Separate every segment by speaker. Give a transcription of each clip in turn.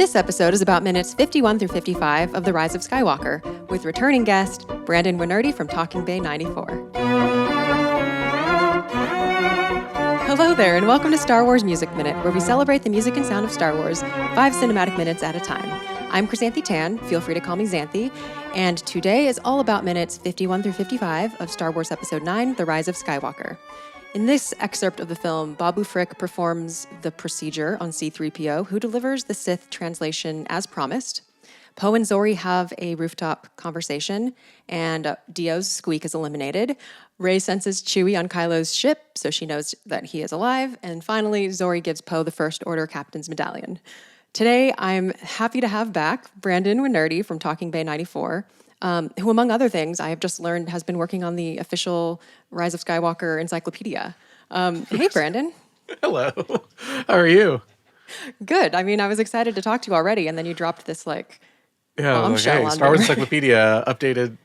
Speaker 1: This episode is about minutes 51 through 55 of The Rise of Skywalker, with returning guest Brandon Wainerdi from Talking Bay 94. Hello there, and welcome to Star Wars Music Minute, where we celebrate the music and sound of Star Wars 5 cinematic minutes at a time. I'm Chrysanthi Tan, feel free to call me Xanthi, and today is all about minutes 51 through 55 of Star Wars Episode 9, The Rise of Skywalker. In this excerpt of the film, Babu Frik performs the procedure on C-3PO, who delivers the Sith translation as promised. Poe and Zorii have a rooftop conversation, and Dio's squeak is eliminated. Rey senses Chewie on Kylo's ship, so she knows that he is alive. And finally, Zorii gives Poe the First Order Captain's Medallion. Today, I'm happy to have back Brandon Wainerdi from Talking Bay 94, who, among other things, I have just learned has been working on the official Rise of Skywalker encyclopedia. Hey, Brandon.
Speaker 2: Hello. How are you?
Speaker 1: Good. I mean, I was excited to talk to you already, and then you dropped this, bombshell on
Speaker 2: Star Wars
Speaker 1: there.
Speaker 2: Encyclopedia updated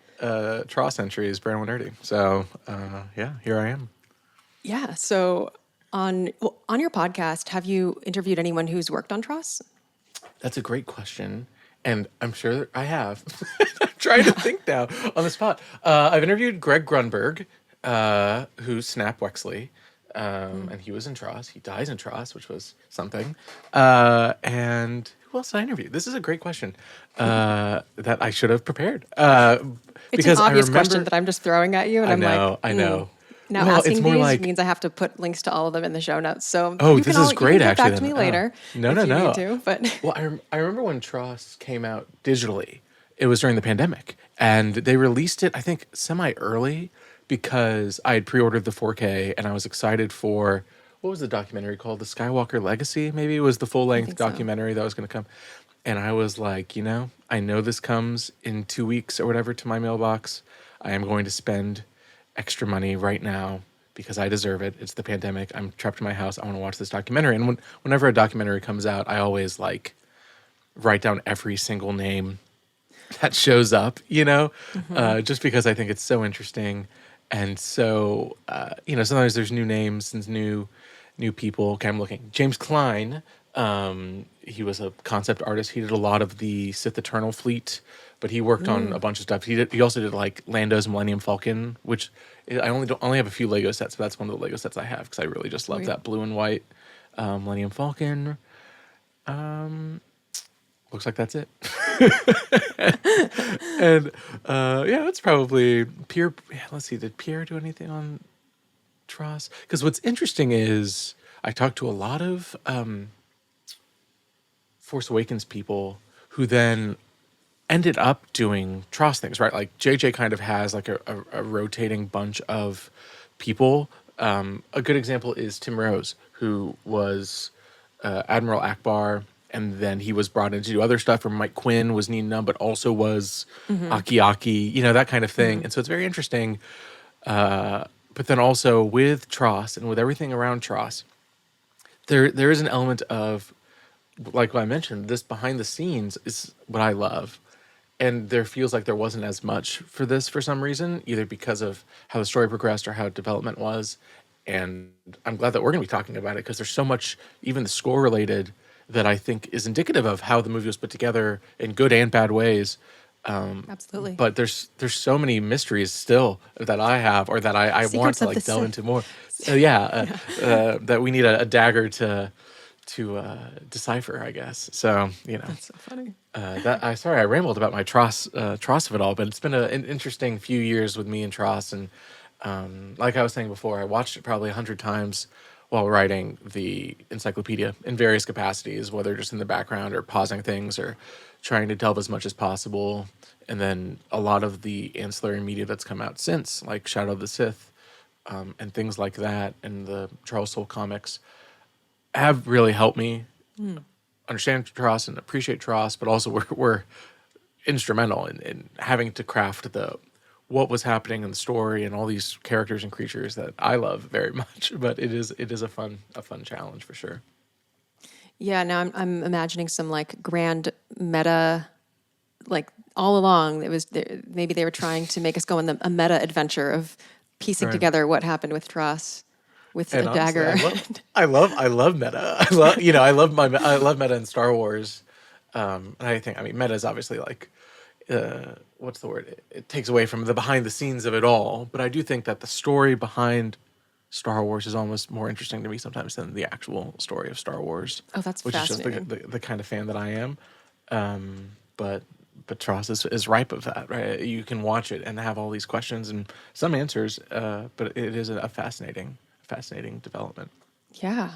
Speaker 2: TROS entries, Brandon Wainerdi. So, here I am.
Speaker 1: Yeah. So on your podcast, have you interviewed anyone who's worked on TROS?
Speaker 2: That's a great question. And I'm sure I have. I'm trying to think now on the spot. I've interviewed Greg Grunberg, who's Snap Wexley. And he was in TROS. He dies in TROS, which was something. And who else did I interview? This is a great question that I should have prepared.
Speaker 1: It's
Speaker 2: because
Speaker 1: an obvious
Speaker 2: I remember,
Speaker 1: question that I'm just throwing at you, and
Speaker 2: I know.
Speaker 1: Now
Speaker 2: Well,
Speaker 1: asking
Speaker 2: it's more
Speaker 1: these
Speaker 2: like,
Speaker 1: means I have to put links to all of them in the show notes. So
Speaker 2: this is great.
Speaker 1: You can get
Speaker 2: actually,
Speaker 1: back to me later.
Speaker 2: No.
Speaker 1: If you need to, but
Speaker 2: well, I remember when TROS came out digitally. It was during the pandemic, and they released it, I think, semi-early because I had pre-ordered the 4K, and I was excited for, what was the documentary called? The Skywalker Legacy, maybe? It was the full-length documentary that was going to come. And I was like, I know this comes in 2 weeks or whatever to my mailbox. I am going to spend extra money right now because I deserve it. It's the pandemic. I'm trapped in my house. I want to watch this documentary. And whenever a documentary comes out, I always write down every single name that shows up, just because I think it's so interesting. And so, sometimes there's new names and new people. Okay, I'm looking. James Klein, he was a concept artist. He did a lot of the Sith Eternal fleet, but he worked on a bunch of stuff. He also did Lando's Millennium Falcon, which I only have a few Lego sets, but that's one of the Lego sets I have because I really just love that blue and white Millennium Falcon. Looks like that's it. And that's probably Pierre. Let's see, did Pierre do anything on TROS? Because what's interesting is I talked to a lot of Force Awakens people who then ended up doing TROS things, right? Like JJ kind of has a rotating bunch of people. A good example is Tim Rose, who was Admiral Akbar, and then he was brought in to do other stuff. Or Mike Quinn was Nina, but also was Aki, that kind of thing. And so it's very interesting. But then also with TROS and with everything around TROS, there is an element of, like I mentioned, this behind the scenes is what I love. And there feels like there wasn't as much for this for some reason, either because of how the story progressed or how development was. And I'm glad that we're going to be talking about it because there's so much, even the score related, that I think is indicative of how the movie was put together in good and bad ways.
Speaker 1: Absolutely.
Speaker 2: But there's so many mysteries still that I have, or that I want to delve into more. So that we need a dagger to decipher, I guess. So
Speaker 1: That's so funny.
Speaker 2: Sorry I rambled about my TROS of it all, but it's been an interesting few years with me and TROS, and like I was saying before, I watched it probably 100 times while writing the encyclopedia in various capacities, whether just in the background or pausing things or trying to delve as much as possible. And then a lot of the ancillary media that's come out since, like Shadow of the Sith, and things like that, and the Charles Soule comics, have really helped me understand TROS and appreciate TROS, but also were instrumental in having to craft what was happening in the story and all these characters and creatures that I love very much. But it is a fun challenge for sure.
Speaker 1: Yeah, now I'm imagining some grand meta, all along. It was maybe they were trying to make us go on a meta adventure of piecing together what happened with TROS. With a dagger.
Speaker 2: I love meta. I love meta in Star Wars. And I mean, meta is obviously like, what's the word? It takes away from the behind the scenes of it all. But I do think that the story behind Star Wars is almost more interesting to me sometimes than the actual story of Star Wars.
Speaker 1: Oh, that's
Speaker 2: which is just
Speaker 1: fascinating.
Speaker 2: the kind of fan that I am. But TROS is ripe of that, right? You can watch it and have all these questions and some answers, but it is a fascinating development.
Speaker 1: Yeah.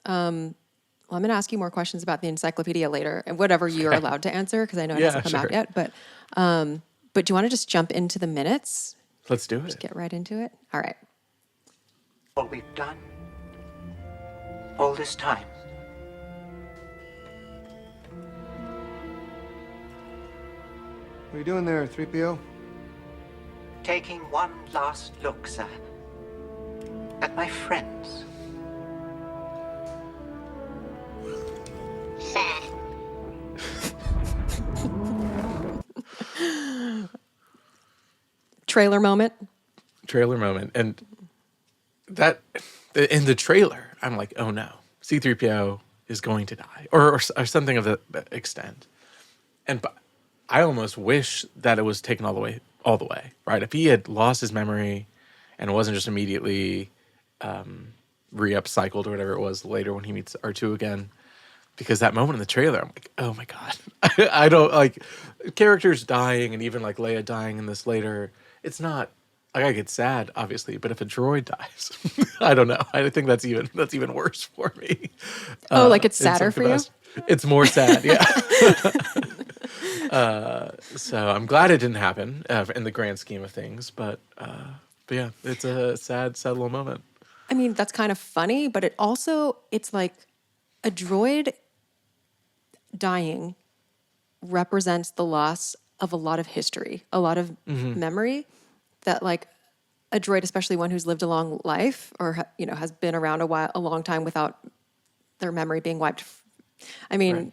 Speaker 1: Well, I'm going to ask you more questions about the encyclopedia later, and whatever you're allowed to answer, because I know it
Speaker 2: Yeah,
Speaker 1: hasn't come
Speaker 2: sure.
Speaker 1: out yet. But do you want to just jump into the minutes?
Speaker 2: Let's do
Speaker 1: Just
Speaker 2: it.
Speaker 1: get right into it. All right.
Speaker 3: What we've done all this time.
Speaker 4: What are you doing there, 3PO?
Speaker 3: Taking one last look, sir, at my friends.
Speaker 1: Trailer moment.
Speaker 2: And that in the trailer, I'm like, oh no, C-3PO is going to die, or something of that extent. And I almost wish that it was taken all the way, right? If he had lost his memory and it wasn't just immediately re-upcycled or whatever it was later when he meets R2 again, because that moment in the trailer, I'm like, oh my God. I don't like characters dying, and even like Leia dying in this later. It's not like, I get sad, obviously, but if a droid dies, I don't know. I think that's even worse for me.
Speaker 1: Oh, like it's
Speaker 2: in
Speaker 1: sadder
Speaker 2: some
Speaker 1: for you?
Speaker 2: capacity. It's more sad, yeah. So I'm glad it didn't happen in the grand scheme of things, but yeah, it's a sad little moment.
Speaker 1: I mean, that's kind of funny, but it's like a droid dying represents the loss of a lot of history, a lot of memory that, like, a droid, especially one who's lived a long life or has been around a long time without their memory being wiped. I mean,
Speaker 2: Right.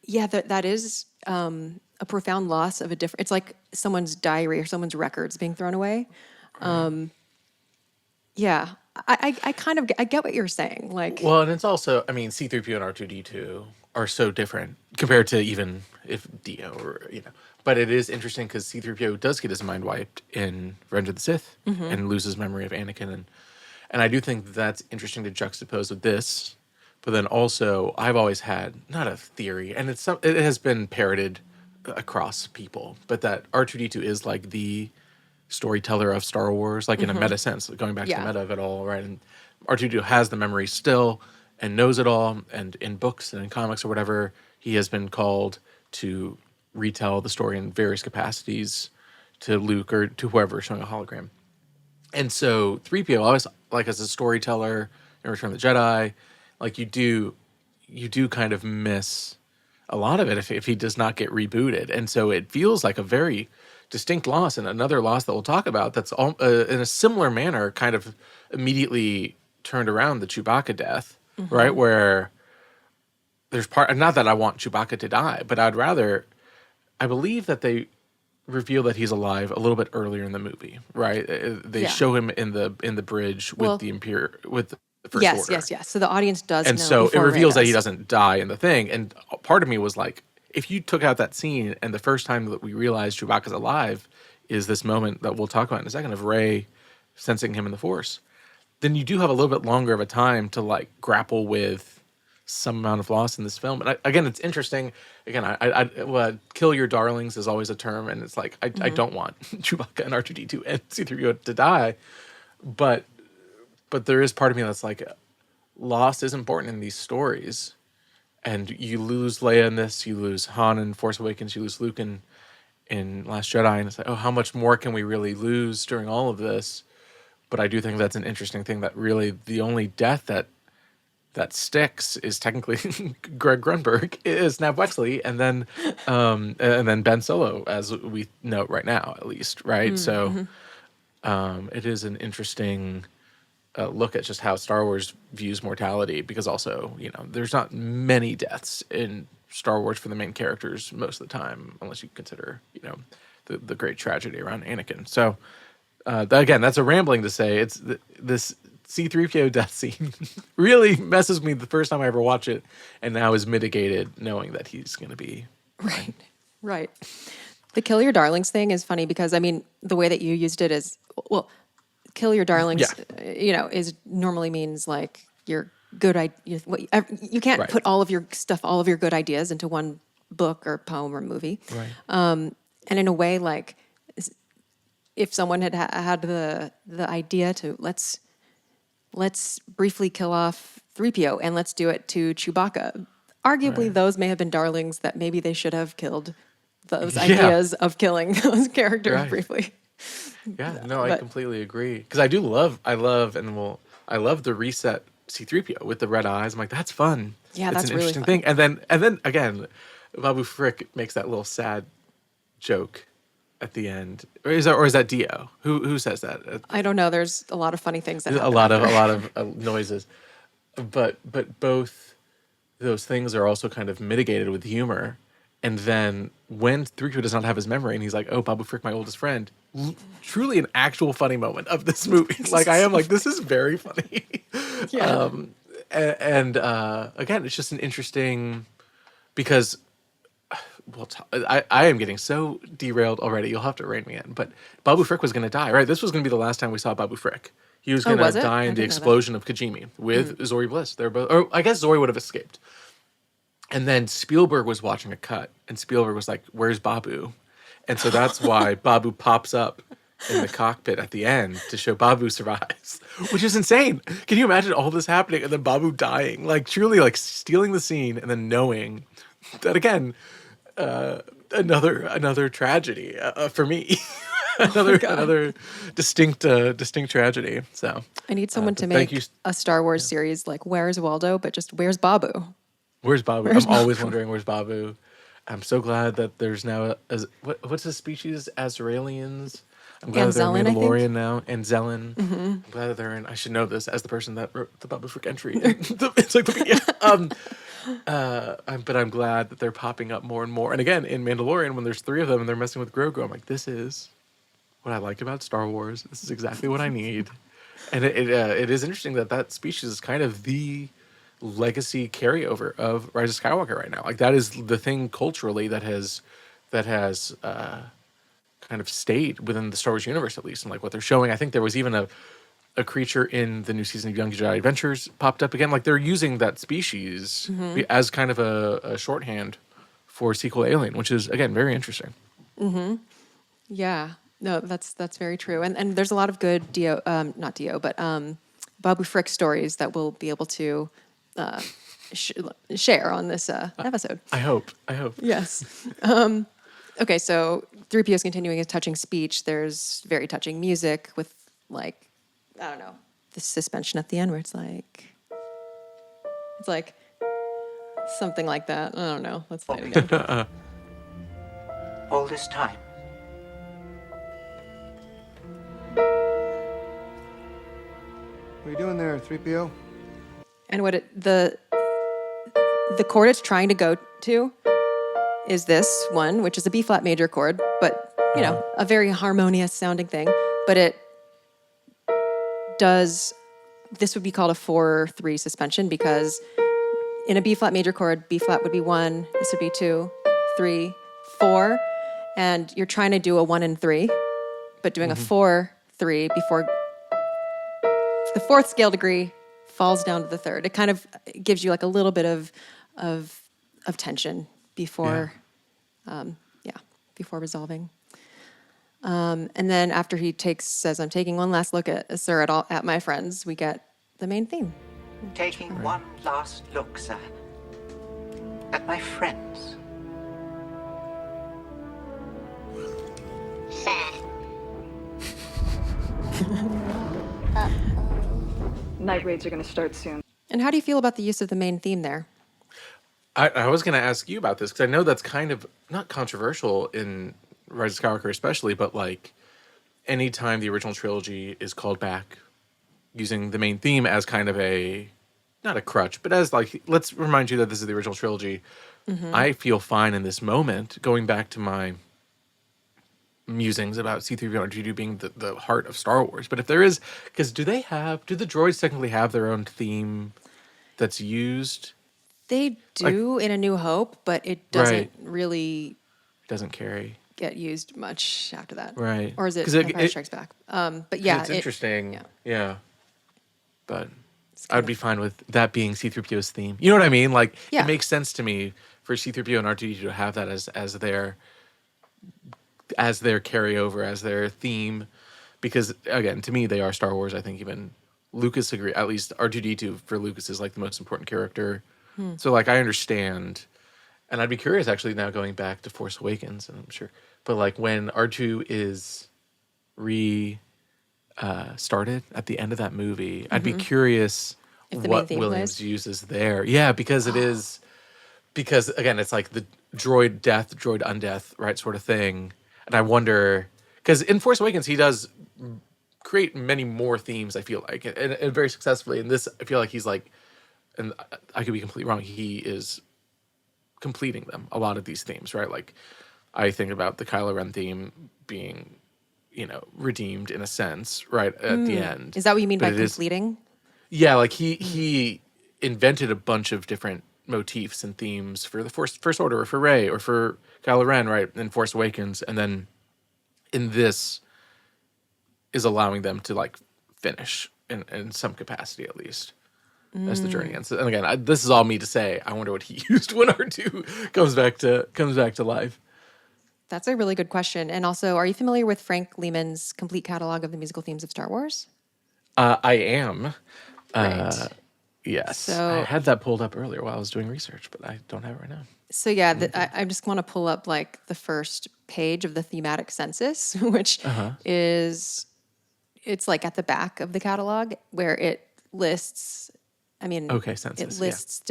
Speaker 1: yeah, that is a profound loss of a different. It's like someone's diary or someone's records being thrown away. Yeah, I kind of I get what you're saying. Like,
Speaker 2: Well, and it's also, I mean, C-3PO and R2-D2 are so different compared to even if Dio But it is interesting because C-3PO does get his mind wiped in Revenge of the Sith and loses memory of Anakin, and I do think that's interesting to juxtapose with this. But then also, I've always had not a theory, and it has been parroted across people, but that R2-D2 is like the storyteller of Star Wars, like in a meta sense, going back to the meta of it all, right? And R2-D2 has the memory still and knows it all, and in books and in comics or whatever, he has been called to retell the story in various capacities to Luke or to whoever showing a hologram. And so 3PO always, like, as a storyteller in Return of the Jedi, like you do kind of miss a lot of it if he does not get rebooted. And so it feels like a very distinct loss, and another loss that we'll talk about that's all, in a similar manner kind of immediately turned around the Chewbacca death, right? Where there's not that I want Chewbacca to die, but I believe that they reveal that he's alive a little bit earlier in the movie, right? They show him in the bridge with with the First Order.
Speaker 1: yes. So the audience does
Speaker 2: And
Speaker 1: know
Speaker 2: so it
Speaker 1: before Rey
Speaker 2: reveals that he
Speaker 1: does.
Speaker 2: doesn't die in the thing. And part of me was like, if you took out that scene and the first time that we realize Chewbacca's alive is this moment that we'll talk about in a second of Rey sensing him in the Force, then you do have a little bit longer of a time to like grapple with some amount of loss in this film. And again, it's interesting. Again, kill your darlings is always a term, and it's like I don't want Chewbacca and R2-D2 and C-3PO to die, but there is part of me that's like, loss is important in these stories, and you lose Leia in this, you lose Han in Force Awakens, you lose Luke in Last Jedi, and it's like, oh, how much more can we really lose during all of this? But I do think that's an interesting thing, that really the only death that sticks is technically Greg Grunberg, is Nab Wexley, and then Ben Solo, as we know right now, at least, right? So it is an interesting look at just how Star Wars views mortality, because also, there's not many deaths in Star Wars for the main characters most of the time, unless you consider, the great tragedy around Anakin. So again, that's a rambling to say this C-3PO death scene really messes with me the first time I ever watch it, and now is mitigated knowing that he's going to be
Speaker 1: Right. Right. The kill your darlings thing is funny because, I mean, the way that you used it is, well, kill your darlings, is normally means like your good idea. You can't
Speaker 2: Right.
Speaker 1: put all of your stuff, all of your good ideas into one book or poem or movie.
Speaker 2: Right.
Speaker 1: And in a way, like, if someone had had the idea to let's briefly kill off 3PO and let's do it to Chewbacca, arguably those may have been darlings that maybe they should have killed those ideas of killing those characters briefly.
Speaker 2: Yeah, no, I completely agree. Because I love the reset C-3PO with the red eyes. I'm like, that's fun.
Speaker 1: Yeah,
Speaker 2: it's
Speaker 1: that's
Speaker 2: an
Speaker 1: really
Speaker 2: interesting
Speaker 1: fun.
Speaker 2: thing. And then again, Babu Frik makes that little sad joke at the end. Or is that Dio? Who says that?
Speaker 1: I don't know. There's a lot of funny things that happen.
Speaker 2: A lot of noises. But both those things are also kind of mitigated with humor. And then when 3PO does not have his memory, and he's like, "Oh, Babu Frik, my oldest friend," truly an actual funny moment of this movie. Like I am like, this is very funny.
Speaker 1: Yeah.
Speaker 2: Again, it's just an interesting because. Well, I am getting so derailed already. You'll have to rein me in. But Babu Frik was going to die, right? This was going to be the last time we saw Babu Frik. He was going to die in the explosion of Kijimi with Zorii Bliss. They're both, or I guess Zorii would have escaped. And then Spielberg was watching a cut, and Spielberg was like, "Where's Babu?" And so that's why Babu pops up in the cockpit at the end to show Babu survives, which is insane. Can you imagine all this happening and then Babu dying? Like truly, like stealing the scene and then knowing that again. Another tragedy for me. another distinct tragedy. So
Speaker 1: I need someone to make a Star Wars series like Where's Waldo, but just Where's Babu?
Speaker 2: Where's Babu? I'm always wondering where's Babu. I'm so glad that there's now what's the species? Azraelians. I'm glad that they're in Mandalorian now, and Zelen. I'm glad that they're in. I should know this as the person that wrote the Babu Frik entry. It's like but I'm glad that they're popping up more and more. And again, in Mandalorian, when there's 3 of them and they're messing with Grogu, I'm like, this is what I like about Star Wars. This is exactly what I need. And it is interesting that species is kind of the legacy carryover of Rise of Skywalker right now. Like that is the thing culturally that has kind of stayed within the Star Wars universe, at least, and like what they're showing. I think there was even a creature in the new season of Young Jedi Adventures popped up again. Like they're using that species as kind of a shorthand for sequel Alien, which is again very interesting.
Speaker 1: Yeah, no, that's very true. And there's a lot of good Babu Frik stories that we'll be able to share on this episode.
Speaker 2: I hope.
Speaker 1: Yes. Okay, so 3PO is continuing his touching speech. There's very touching music with, like, I don't know, the suspension at the end where it's like something like that. I don't know. Let's play it again.
Speaker 3: All this time.
Speaker 4: What are you doing there, 3PO?
Speaker 1: And what the chord it's trying to go to is this one, which is a B flat major chord, but you know, a very harmonious sounding thing. But it does. This would be called a 4/3 suspension because in a B flat major chord, B flat would be 1. This would be 2, 3, 4, and you're trying to do a 1 and 3, but doing a 4/3 before the 4th scale degree falls down to the 3rd. It kind of gives you like a little bit of tension before, before resolving. And then after he says, "I'm taking one last look at my friends," we get the main theme.
Speaker 3: Taking one last look, sir, at my friends.
Speaker 5: Night raids are going to start soon.
Speaker 1: And how do you feel about the use of the main theme there?
Speaker 2: I was going to ask you about this because I know that's kind of not controversial in Rise of Skywalker especially, but like anytime the original trilogy is called back using the main theme as kind of not a crutch, but as like, let's remind you that this is the original trilogy. I feel fine in this moment going back to my musings about C-3PO and R2-D2 being the heart of Star Wars. But if there is, because do the droids technically have their own theme that's used?
Speaker 1: They do in A New Hope, but it doesn't really
Speaker 2: doesn't carry.
Speaker 1: Get used much after that.
Speaker 2: Right.
Speaker 1: Or is it
Speaker 2: 'Cause
Speaker 1: Empire Strikes Back? But yeah.
Speaker 2: It's interesting. Yeah. But
Speaker 1: It's
Speaker 2: I'd be fine with that being C-3PO's theme. You know what I mean? Like,
Speaker 1: Yeah.
Speaker 2: it makes sense to me for C-3PO and R2-D2 to have that as their carryover, as their theme. Because, again, to me, they are Star Wars. I think even Lucas agree. At least R2-D2 for Lucas is, like, the most important character. So, like, I understand. And I'd be curious, actually, now going back to Force Awakens, and I'm sure. But, like, when R2 is started at the end of that movie, I'd be curious
Speaker 1: If the main
Speaker 2: what
Speaker 1: theme
Speaker 2: Williams
Speaker 1: plays?
Speaker 2: uses there. Yeah, because it is, because again, it's like the droid death, droid undeath, right, sort of thing. And I wonder, because in Force Awakens, he does create many more themes, I feel like, and very successfully. And this, I feel like he's like, and I could be completely wrong, he is completing them, a lot of these themes, right? Like, I think about the Kylo Ren theme being, redeemed in a sense, right, at the end.
Speaker 1: Is that what you mean
Speaker 2: But
Speaker 1: by
Speaker 2: it is-
Speaker 1: completing?
Speaker 2: Yeah, like he invented a bunch of different motifs and themes for the First Order, or for Rey, or for Kylo Ren, right, in Force Awakens, and then in this is allowing them to like finish in some capacity at least as the journey ends. And again, this is all me to say. I wonder what he used when R2 comes back to life.
Speaker 1: That's a really good question. And also, are you familiar with Frank Lehman's complete catalog of the musical themes of Star Wars?
Speaker 2: I am.
Speaker 1: Right.
Speaker 2: Yes.
Speaker 1: So-
Speaker 2: I had that pulled up earlier while I was doing research, but I don't have it right now.
Speaker 1: So yeah, I just want to pull up like the first page of the thematic census, which is, it's like at the back of the catalog where it lists,
Speaker 2: Census,
Speaker 1: it lists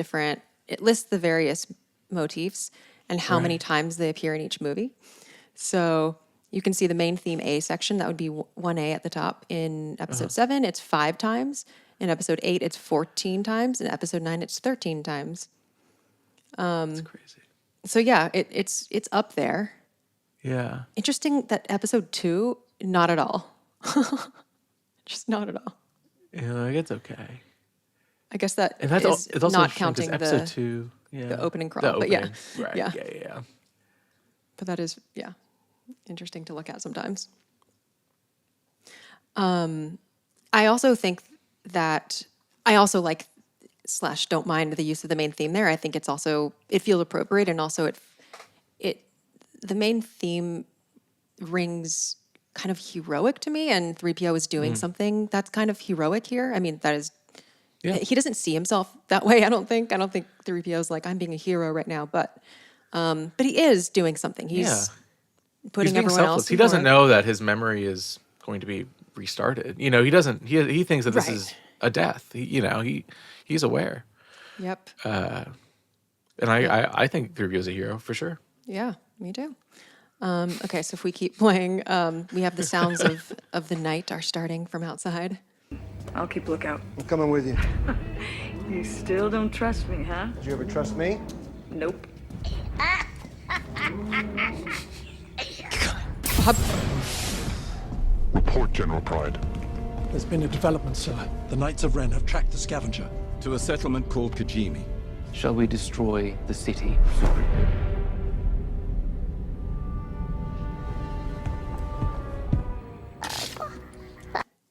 Speaker 1: it lists the various motifs and how many times they appear in each movie. So you can see the main theme A section, that would be 1A at the top. In episode 7, it's 5 times. In episode 8, it's 14 times. In episode 9, it's 13 times.
Speaker 2: That's crazy.
Speaker 1: So yeah, it's up there.
Speaker 2: Yeah.
Speaker 1: Interesting that episode 2, not at all. Just not at all.
Speaker 2: Yeah, it's okay.
Speaker 1: I guess that
Speaker 2: And that's
Speaker 1: is
Speaker 2: it's also
Speaker 1: not
Speaker 2: interesting 'cause
Speaker 1: counting
Speaker 2: episode
Speaker 1: the
Speaker 2: 2,
Speaker 1: the opening crawl, but yeah.
Speaker 2: Right.
Speaker 1: Yeah.
Speaker 2: Yeah.
Speaker 1: But that is, interesting to look at sometimes. I also think that I also like / don't mind the use of the main theme there. I think it's also, it feels appropriate, and also the main theme rings kind of heroic to me, and 3PO is doing something that's kind of heroic here. I mean, that is, he doesn't see himself that way, I don't think. I don't think 3PO is like, I'm being a hero right now, but he is doing something. He's putting
Speaker 2: He's being
Speaker 1: everyone
Speaker 2: selfless.
Speaker 1: else
Speaker 2: He doesn't
Speaker 1: before.
Speaker 2: know that his memory is going to be restarted. He doesn't. He thinks that this
Speaker 1: Right.
Speaker 2: is a death. He's aware.
Speaker 1: Yep.
Speaker 2: And I think 3PO is a hero for sure.
Speaker 1: Yeah, me too. Okay, so if we keep playing, we have the sounds of the night are starting from outside.
Speaker 5: I'll keep lookout.
Speaker 4: I'm coming with you.
Speaker 5: You still don't trust me, huh?
Speaker 4: Did you ever trust me?
Speaker 5: Nope.
Speaker 6: Report, General Pride.
Speaker 7: There's been a development, sir. The Knights of Ren have tracked the scavenger.
Speaker 8: To a settlement called Kajimi.
Speaker 9: Shall we destroy the city?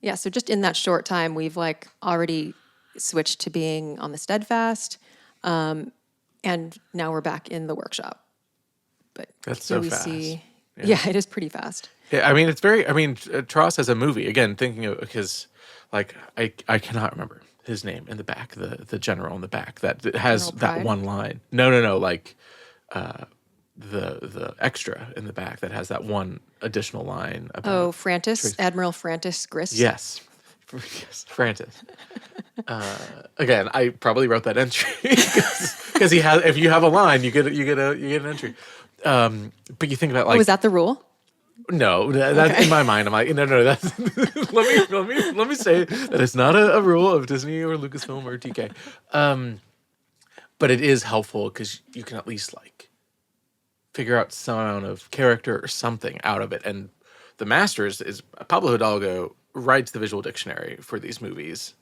Speaker 1: Yeah, so just in that short time, we've like already switched to being on the steadfast, and now we're back in the workshop. But
Speaker 2: That's
Speaker 1: here
Speaker 2: so
Speaker 1: we
Speaker 2: fast.
Speaker 1: see,
Speaker 2: Yeah.
Speaker 1: it is pretty fast.
Speaker 2: Yeah, I mean, it's very. I mean, TROS as a movie. Again, thinking of because, like, I cannot remember his name in the back. The general in the back that has
Speaker 1: General
Speaker 2: that
Speaker 1: Pride?
Speaker 2: one line. No. Like, the extra in the back that has that one additional line about.
Speaker 1: Oh, Frantis, Admiral Frantis Grist.
Speaker 2: Yes, Francis. Again, I probably wrote that entry because he has. If you have a line, you get an entry. But you think about like.
Speaker 1: Oh, is that the rule?
Speaker 2: No, that's in my mind. I'm like, no. That's let me say that it's not a rule of Disney or Lucasfilm or TK. But it is helpful because you can at least like figure out some amount of character or something out of it, and the master is Pablo Hidalgo writes the visual dictionary for these movies,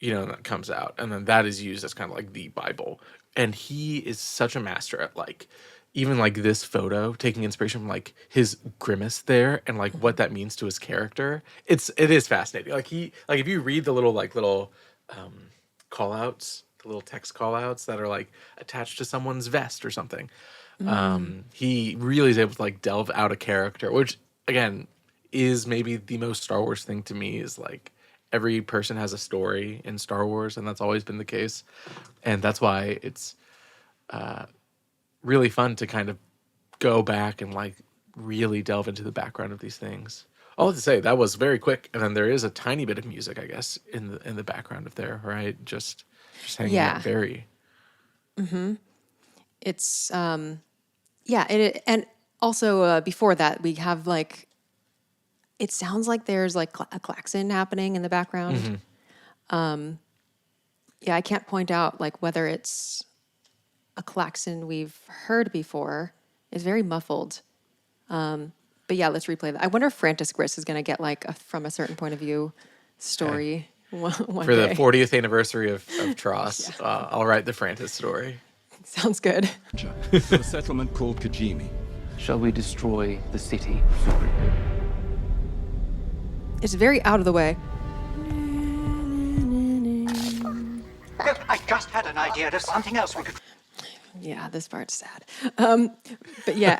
Speaker 2: and that comes out, and then that is used as kind of like the Bible. And he is such a master at like even like this photo, taking inspiration from like his grimace there and like what that means to his character. It is fascinating. Like if you read the little call outs, the little text call outs that are like attached to someone's vest or something. He really is able to like delve out a character, which again is maybe the most Star Wars thing to me, is like every person has a story in Star Wars, and that's always been the case. And that's why it's really fun to kind of go back and like really delve into the background of these things. I'll have to say that was very quick, and then there is a tiny bit of music, I guess, in the background of there, right? Just hanging out very.
Speaker 1: It's and also before that we have like, it sounds like there's like a klaxon happening in the background. I can't point out like whether it's a klaxon we've heard before. It's very muffled. But yeah, let's replay that. I wonder if Francis Gris is going to get like a from a certain point of view story one
Speaker 2: For
Speaker 1: day.
Speaker 2: the 40th anniversary of TROS, I'll write the Francis story.
Speaker 1: Sounds good.
Speaker 8: The settlement called Kijimi.
Speaker 9: Shall we destroy the city?
Speaker 1: It's very out of the way.
Speaker 3: I just had an idea of something else we could...
Speaker 1: Yeah, this part's sad. But yeah,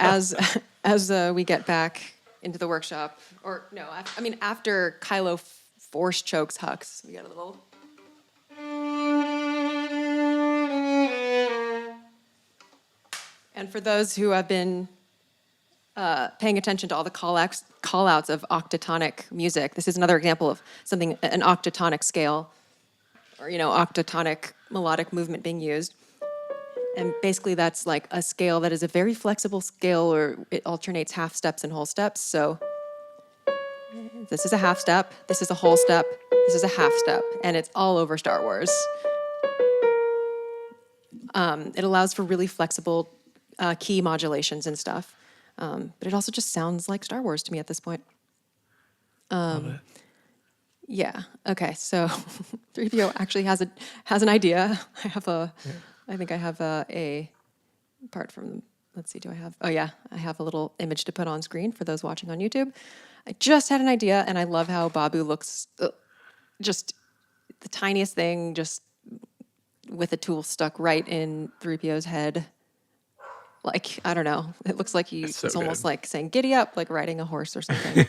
Speaker 1: as we get back into the workshop, or no, I mean after Kylo force chokes Hux, we get a little. And for those who have been paying attention to all the call-outs of octatonic music, this is another example of something, an octatonic scale, or octatonic melodic movement being used. And basically that's like a scale that is a very flexible scale, or it alternates half steps and whole steps. So this is a half step, this is a whole step, this is a half step, and it's all over Star Wars. It allows for really flexible key modulations and stuff. But it also just sounds like Star Wars to me at this point.
Speaker 2: Love it.
Speaker 1: Yeah. Okay. So 3PO actually has an idea. I think I have a part from, let's see, I have a little image to put on screen for those watching on YouTube. I just had an idea, and I love how Babu looks just the tiniest thing, just with a tool stuck right in 3PO's head. Like, I don't know. It looks like it's almost like saying, giddy up, like riding a horse or something.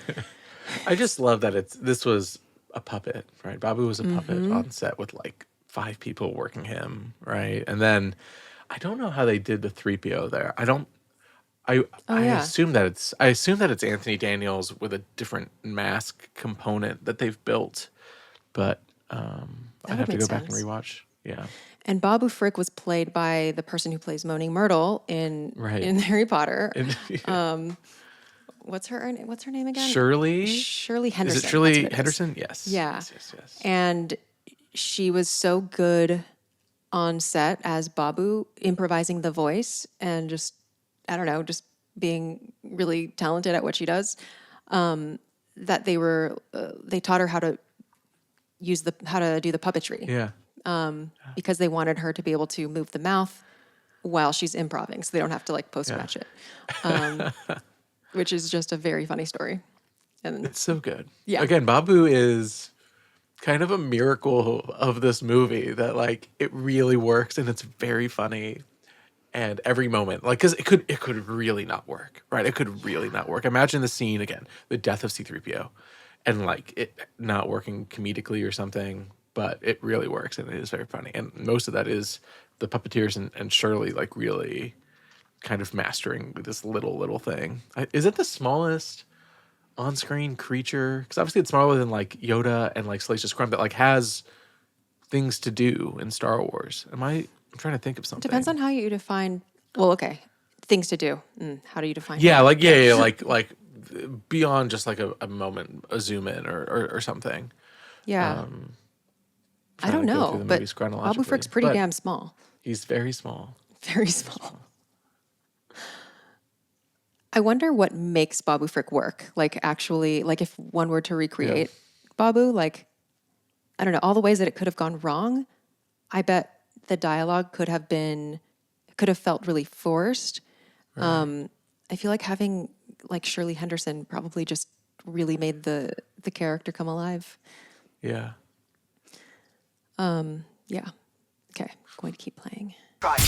Speaker 2: I just love that this was a puppet, right? Babu was a puppet on set with like 5 people working him, right? And then I don't know how they did the 3PO there. I assume that it's Anthony Daniels with a different mask component that they've built, but I have to go back and rewatch. Yeah.
Speaker 1: And Babu Frik was played by the person who plays Moaning Myrtle in Harry Potter. What's her name again?
Speaker 2: Shirley
Speaker 1: Henderson.
Speaker 2: Is it Shirley Henderson? Yes.
Speaker 1: Yeah.
Speaker 2: Yes.
Speaker 1: And she was so good on set as Babu, improvising the voice and just being really talented at what she does, that they taught her how to do the puppetry.
Speaker 2: Yeah.
Speaker 1: Because they wanted her to be able to move the mouth while she's improvising, so they don't have to like post-match it, which is just a very funny story. And
Speaker 2: it's so good.
Speaker 1: Yeah.
Speaker 2: Again, Babu is kind of a miracle of this movie, that like it really works and it's very funny, and every moment, like, because it could really not work, right? It could really not work. Imagine the scene again, the death of C-3PO, and like it not working comedically or something. But it really works, and it is very funny. And most of that is the puppeteers and Shirley like really kind of mastering this little thing. Is it the smallest on-screen creature? Because obviously it's smaller than like Yoda and like Salacious Crumb that like has things to do in Star Wars. I'm trying to think of something.
Speaker 1: Depends on how you define. Well, okay, things to do. How do you define?
Speaker 2: Yeah,
Speaker 1: that?
Speaker 2: like beyond just like a moment, a zoom in or something.
Speaker 1: Yeah. I don't know, but Babu Frik's pretty damn small.
Speaker 2: He's very small.
Speaker 1: Very small. I wonder what makes Babu Frik work. Like actually, like if one were to recreate Babu, like, I don't know, all the ways that it could have gone wrong, I bet the dialogue could have felt really forced.
Speaker 2: Right.
Speaker 1: I feel like having like Shirley Henderson probably just really made the character come alive.
Speaker 2: Yeah.
Speaker 1: Yeah. Okay, going to keep playing. I'm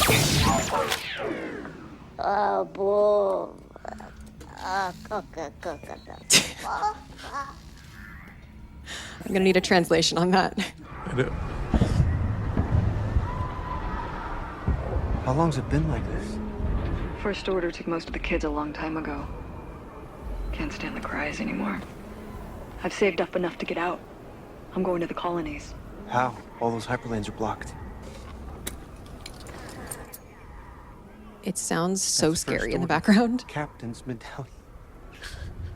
Speaker 1: gonna need a translation on that.
Speaker 2: I know.
Speaker 4: How long's it been like this?
Speaker 5: First Order took most of the kids a long time ago. Can't stand the cries anymore. I've saved up enough to get out. I'm going to the colonies.
Speaker 4: How? All those hyperlanes are blocked.
Speaker 1: It sounds so
Speaker 4: That's the First
Speaker 1: scary in the
Speaker 4: Order.
Speaker 1: background.
Speaker 4: Captain's medallion.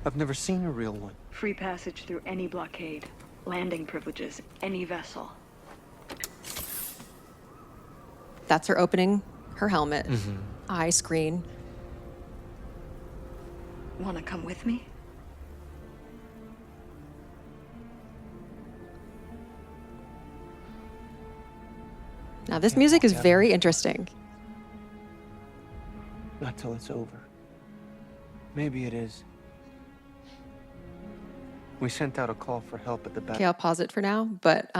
Speaker 4: I've never seen a real one.
Speaker 5: Free passage through any blockade. Landing privileges, any vessel.
Speaker 1: That's her opening her helmet, eye screen.
Speaker 5: Wanna come with me?
Speaker 1: Now this music is very interesting.
Speaker 4: Not till it's over. Maybe it is. We sent out a call for help at the back.
Speaker 1: Okay, I'll pause it for now, but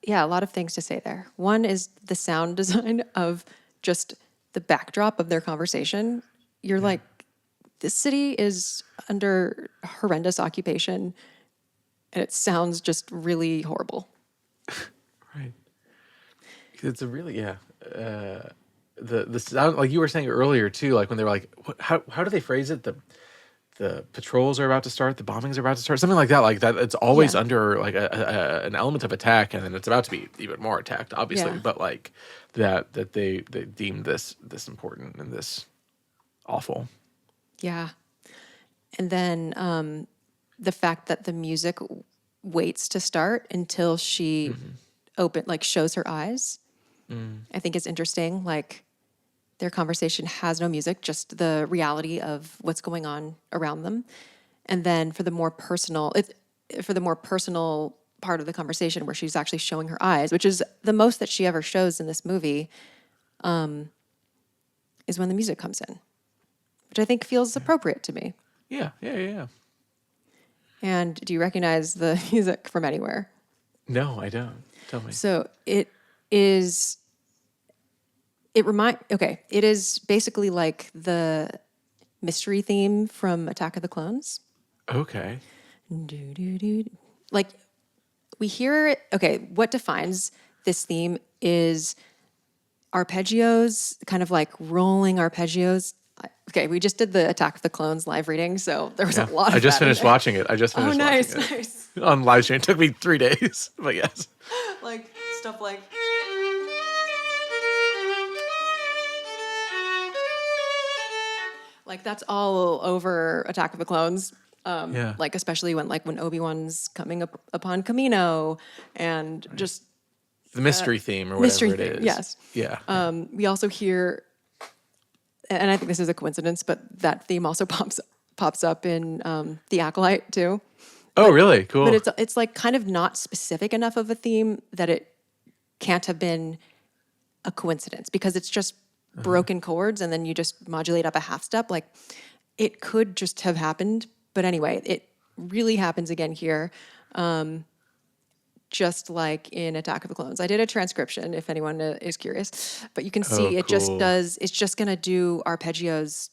Speaker 1: yeah, a lot of things to say there. One is the sound design of just the backdrop of their conversation. You're like, this city is under horrendous occupation, and it sounds just really horrible.
Speaker 2: Right. It's a really the sound, like you were saying earlier too, like when they were like, how do they phrase it? The patrols are about to start, the bombings are about to start, something like that. Like that, it's always under like an element of attack, and then it's about to be even more attacked, obviously.
Speaker 1: Yeah.
Speaker 2: But like that they deemed this important and this awful.
Speaker 1: Yeah. And then the fact that the music waits to start until she shows her eyes, I think is interesting. Like their conversation has no music, just the reality of what's going on around them. And then for the more personal part of the conversation where she's actually showing her eyes, which is the most that she ever shows in this movie, is when the music comes in, which I think feels appropriate to me.
Speaker 2: Yeah.
Speaker 1: And do you recognize the music from anywhere?
Speaker 2: No, I don't. Tell me.
Speaker 1: So it is basically like the mystery theme from Attack of the Clones.
Speaker 2: Okay.
Speaker 1: Like we hear it. Okay, what defines this theme is arpeggios, kind of like rolling arpeggios. Okay, we just did the Attack of the Clones live reading, so there was a lot of
Speaker 2: I just
Speaker 1: that in
Speaker 2: finished
Speaker 1: there.
Speaker 2: watching it.
Speaker 1: Oh, nice.
Speaker 2: On live stream. It took me 3 days, but yes.
Speaker 1: Like stuff like. Like that's all over Attack of the Clones. Like especially when Obi-Wan's coming up upon Kamino, and just
Speaker 2: The mystery theme or whatever it is.
Speaker 1: Yes.
Speaker 2: Yeah.
Speaker 1: We also hear, and I think this is a coincidence, but that theme also pops up in The Acolyte too.
Speaker 2: Oh, really? Cool.
Speaker 1: But it's like kind of not specific enough of a theme that it can't have been a coincidence, because it's just broken chords and then you just modulate up a half step. Like it could just have happened. But anyway, it really happens again here. Just like in Attack of the Clones. I did a transcription if anyone is curious, but you can see it just
Speaker 2: cool.
Speaker 1: it's just going to do arpeggios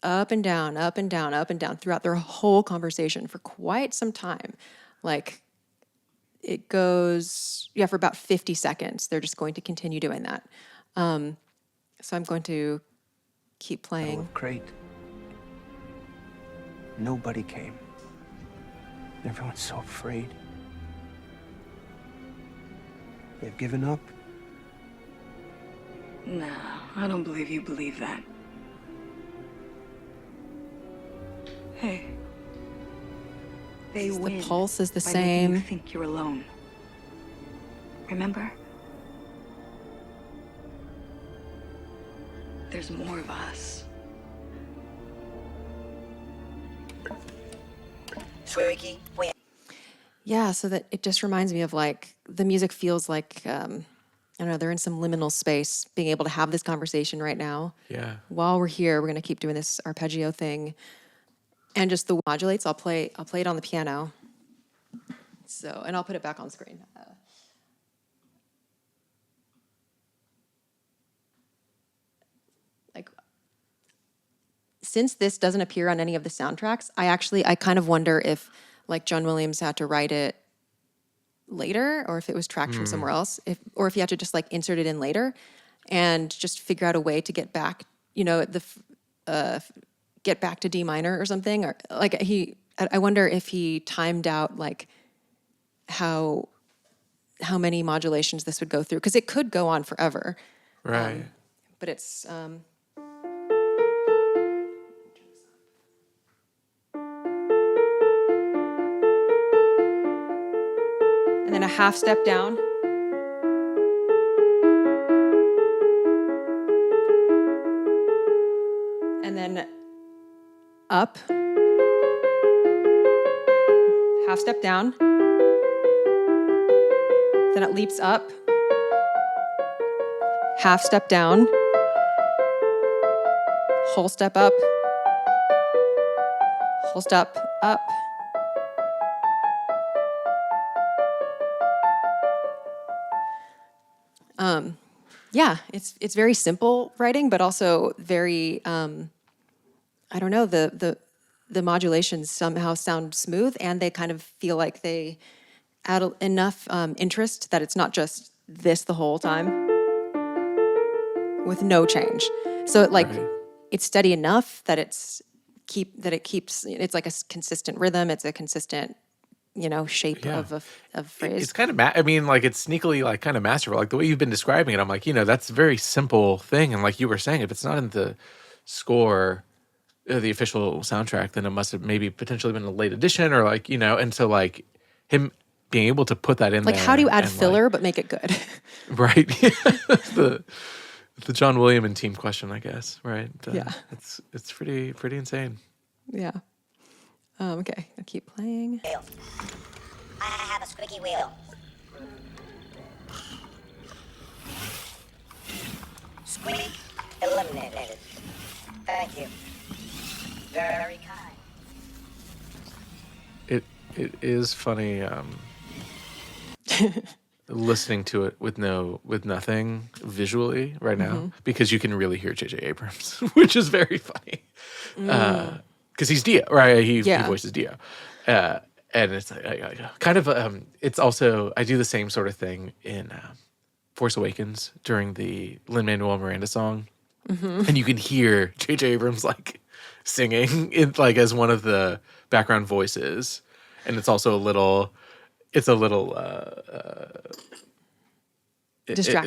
Speaker 1: up and down, up and down, up and down throughout their whole conversation for quite some time. Like it goes, for about 50 seconds. They're just going to continue doing that. So I'm going to keep playing.
Speaker 4: Crate. Nobody came. Everyone's so afraid. They've given up.
Speaker 5: No, I don't believe you believe that. Hey. They
Speaker 1: The
Speaker 5: win.
Speaker 1: pulse is the
Speaker 5: by making you
Speaker 1: same.
Speaker 5: think you're alone. Remember? there's more of us.
Speaker 1: Yeah, so that it just reminds me of like the music feels like I don't know, they're in some liminal space, being able to have this conversation right now.
Speaker 2: Yeah.
Speaker 1: While we're here, we're gonna keep doing this arpeggio thing, and just the modulates. I'll play it on the piano. So, and I'll put it back on screen. Like, since this doesn't appear on any of the soundtracks, I kind of wonder if like John Williams had to write it later, or if it was tracked from somewhere else, or if he had to just like insert it in later, and just figure out a way to get back, get back to D minor or something, or like I wonder if he timed out like how many modulations this would go through, because it could go on forever,
Speaker 2: Right.
Speaker 1: but it's. And then a half step down. And then up. Half step down. Then it leaps up. Half step down. Whole step up. Whole step up. Yeah, it's very simple writing, but also very I don't know, the modulations somehow sound smooth, and they kind of feel like they add enough interest that it's not just this the whole time with no change. So it's steady enough that it keeps it's like a consistent rhythm. It's a consistent shape of a phrase.
Speaker 2: It's kind of, it's sneakily like kind of masterful. Like the way you've been describing it, I'm like, that's a very simple thing. And like you were saying, if it's not in the score, the official soundtrack, then it must have maybe potentially been a late edition, or like, and so like him being able to put that in
Speaker 1: like,
Speaker 2: there.
Speaker 1: how do you add filler but make it good?
Speaker 2: Right. the John Williams and team question, I guess. Right.
Speaker 1: Yeah.
Speaker 2: It's pretty insane.
Speaker 1: Yeah. Okay, I'll keep playing.
Speaker 6: I have a squeaky wheel. Squeak eliminated. Thank you. Very kind.
Speaker 2: It is funny listening to it with nothing visually right now, because you can really hear J.J. Abrams, which is very funny. Because he's Dio, right? He voices Dio. And it's like, kind of, it's also, I do the same sort of thing in Force Awakens during the Lin-Manuel Miranda song. And you can hear J.J. Abrams like singing it like as one of the background voices. And it's also a little
Speaker 1: distracting.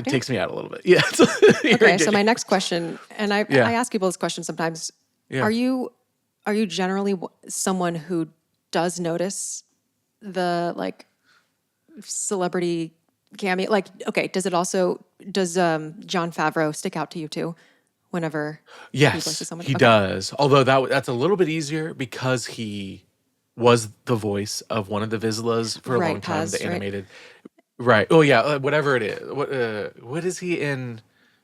Speaker 2: It takes me out a little bit. Yeah.
Speaker 1: Okay, so my next question, and I ask people this question sometimes.
Speaker 2: Yeah.
Speaker 1: Are you generally someone who does notice the like celebrity cameo? Like, okay, does John Favreau stick out to you too? Whenever he voices
Speaker 2: Yes,
Speaker 1: someone?
Speaker 2: he
Speaker 1: Okay.
Speaker 2: does. Although that's a little bit easier because he was the voice of one of the Vizslas for a long time,
Speaker 1: Paz,
Speaker 2: the
Speaker 1: right?
Speaker 2: animated. Right. Oh yeah, whatever it is. What is he in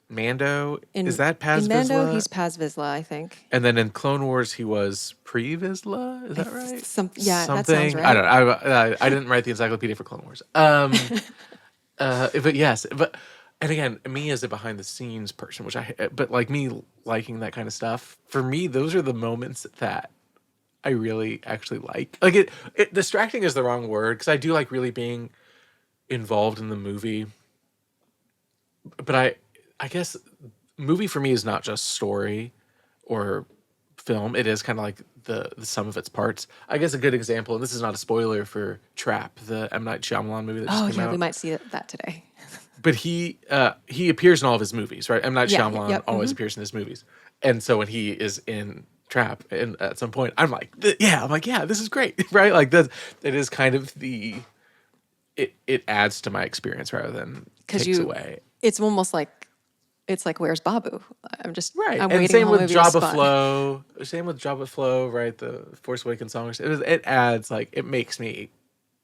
Speaker 2: Mando? Is that Paz
Speaker 1: in Mando?
Speaker 2: Vizsla?
Speaker 1: He's Paz Vizsla, I think.
Speaker 2: And then in Clone Wars, he was Pre-Vizsla. Is that right?
Speaker 1: That
Speaker 2: Something.
Speaker 1: sounds right.
Speaker 2: I don't know. I didn't write the encyclopedia for Clone Wars. But yes, and again, me as a behind the scenes person, but like me liking that kind of stuff, for me, those are the moments that I really actually like. Like it distracting is the wrong word, because I do like really being involved in the movie. But I guess movie for me is not just story or film. It is kind of like the sum of its parts. I guess a good example, and this is not a spoiler for Trap, the M. Night Shyamalan movie that just came out.
Speaker 1: We might see that today.
Speaker 2: But he appears in all of his movies, right? M. Night Shyamalan always
Speaker 1: mm-hmm.
Speaker 2: appears in his movies. And so when he is in Trap, and at some point, I'm like, yeah, this is great, right? Like it is kind of it adds to my experience rather than takes away.
Speaker 1: It's almost like it's like, where's Babu? I'm just
Speaker 2: Right.
Speaker 1: I'm
Speaker 2: and
Speaker 1: waiting
Speaker 2: same
Speaker 1: the whole
Speaker 2: with
Speaker 1: movie to
Speaker 2: Jabba
Speaker 1: spot.
Speaker 2: Flow. Same with Jabba Flow, right? The Force Awakens songs. It adds like it makes me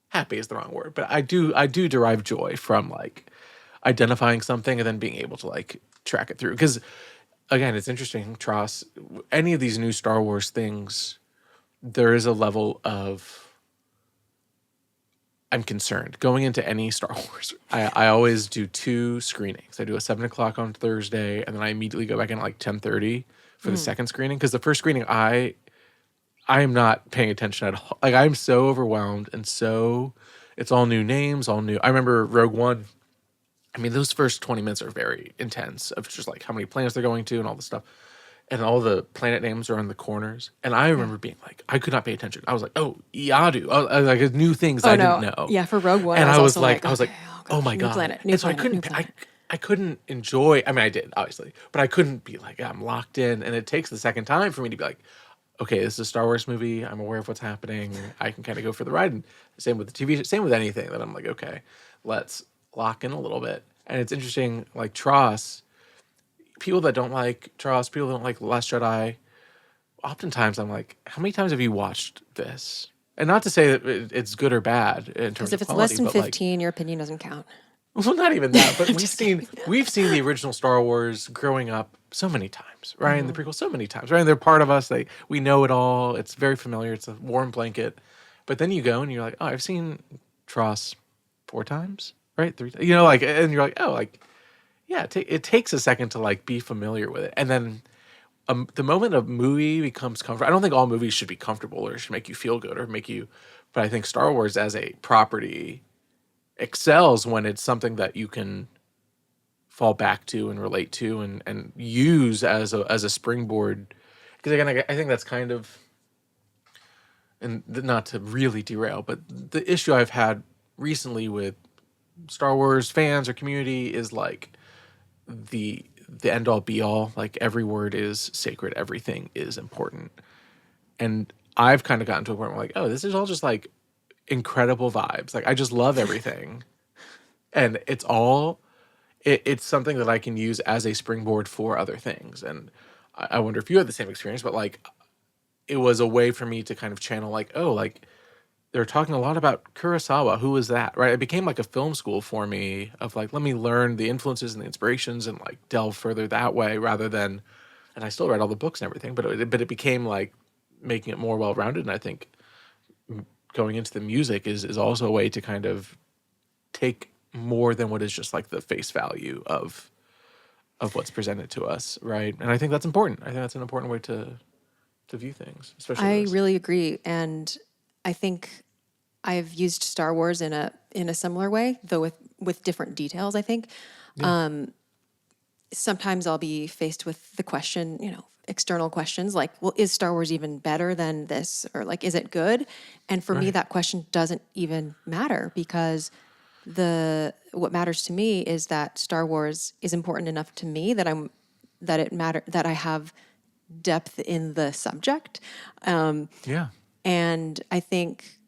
Speaker 2: happy is the wrong word, but I do derive joy from like identifying something and then being able to like track it through. Because again, it's interesting, TROS, any of these new Star Wars things, there is a level of I'm concerned going into any Star Wars. I always do 2 screenings. I do a 7 o'clock on Thursday, and then I immediately go back in at like 10:30 for the second screening. Because the first screening, I am not paying attention at all. Like I'm so overwhelmed, and so it's all new names, all new. I remember Rogue One. I mean, those first 20 minutes are very intense of just like how many planets they're going to and all this stuff. And all the planet names are on the corners. And I remember being like, I could not pay attention. I was like, oh, Yadu. I was like new things I didn't know.
Speaker 1: Yeah, for Rogue One,
Speaker 2: And
Speaker 1: I was
Speaker 2: like,
Speaker 1: also
Speaker 2: okay, oh my
Speaker 1: new
Speaker 2: God.
Speaker 1: planet, new
Speaker 2: and so
Speaker 1: planet,
Speaker 2: I couldn't,
Speaker 1: new planet.
Speaker 2: I couldn't enjoy, I mean, I did, obviously, but I couldn't be like, I'm locked in. And it takes the second time for me to be like, okay, this is a Star Wars movie. I'm aware of what's happening. I can kind of go for the ride. And same with the TV, same with anything that I'm like, okay, let's lock in a little bit. And it's interesting, like TROS, people that don't like TROS, people that don't like The Last Jedi, oftentimes I'm like, how many times have you watched this? And not to say that it's good or bad in terms
Speaker 1: Because
Speaker 2: of
Speaker 1: if it's
Speaker 2: quality,
Speaker 1: less than
Speaker 2: but like,
Speaker 1: 15, your opinion doesn't count.
Speaker 2: well, not even that, but
Speaker 1: Just
Speaker 2: we've seen the original Star Wars growing up so many times, right? And the prequel so many times, right? And they're part of us. We know it all. It's very familiar. It's a warm blanket. But then you go and you're like, oh, I've seen TROS 4 times, right? 3, you know, like, and you're like, oh, like, yeah, it takes a second to like be familiar with it, and then the moment a movie becomes comfortable. I don't think all movies should be comfortable or should make you feel good or make you, but I think Star Wars as a property excels when it's something that you can fall back to and relate to and use as a springboard. Because again, I think that's kind of, and not to really derail, but the issue I've had recently with Star Wars fans or community is like the end all be all. Like every word is sacred, everything is important, and I've kind of gotten to a point where like, oh, this is all just like incredible vibes. Like I just love everything, and it's all it's something that I can use as a springboard for other things. And I wonder if you had the same experience, but like it was a way for me to kind of channel like, oh, like they're talking a lot about Kurosawa. Who is that? Right? It became like a film school for me of like, let me learn the influences and the inspirations and like delve further that way rather than, and I still read all the books and everything, but it became like making it more well-rounded. And I think going into the music is also a way to kind of take more than what is just like the face value of what's presented to us. Right. And I think that's important. I think that's an important way to view things, especially
Speaker 1: I
Speaker 2: this.
Speaker 1: really agree, and I think I've used Star Wars in a similar way, though with different details. I think sometimes I'll be faced with the question, external questions like, well, is Star Wars even better than this, or like, is it good? And for me, that question doesn't even matter, because what matters to me is that Star Wars is important enough to me that I have depth in the subject. And I think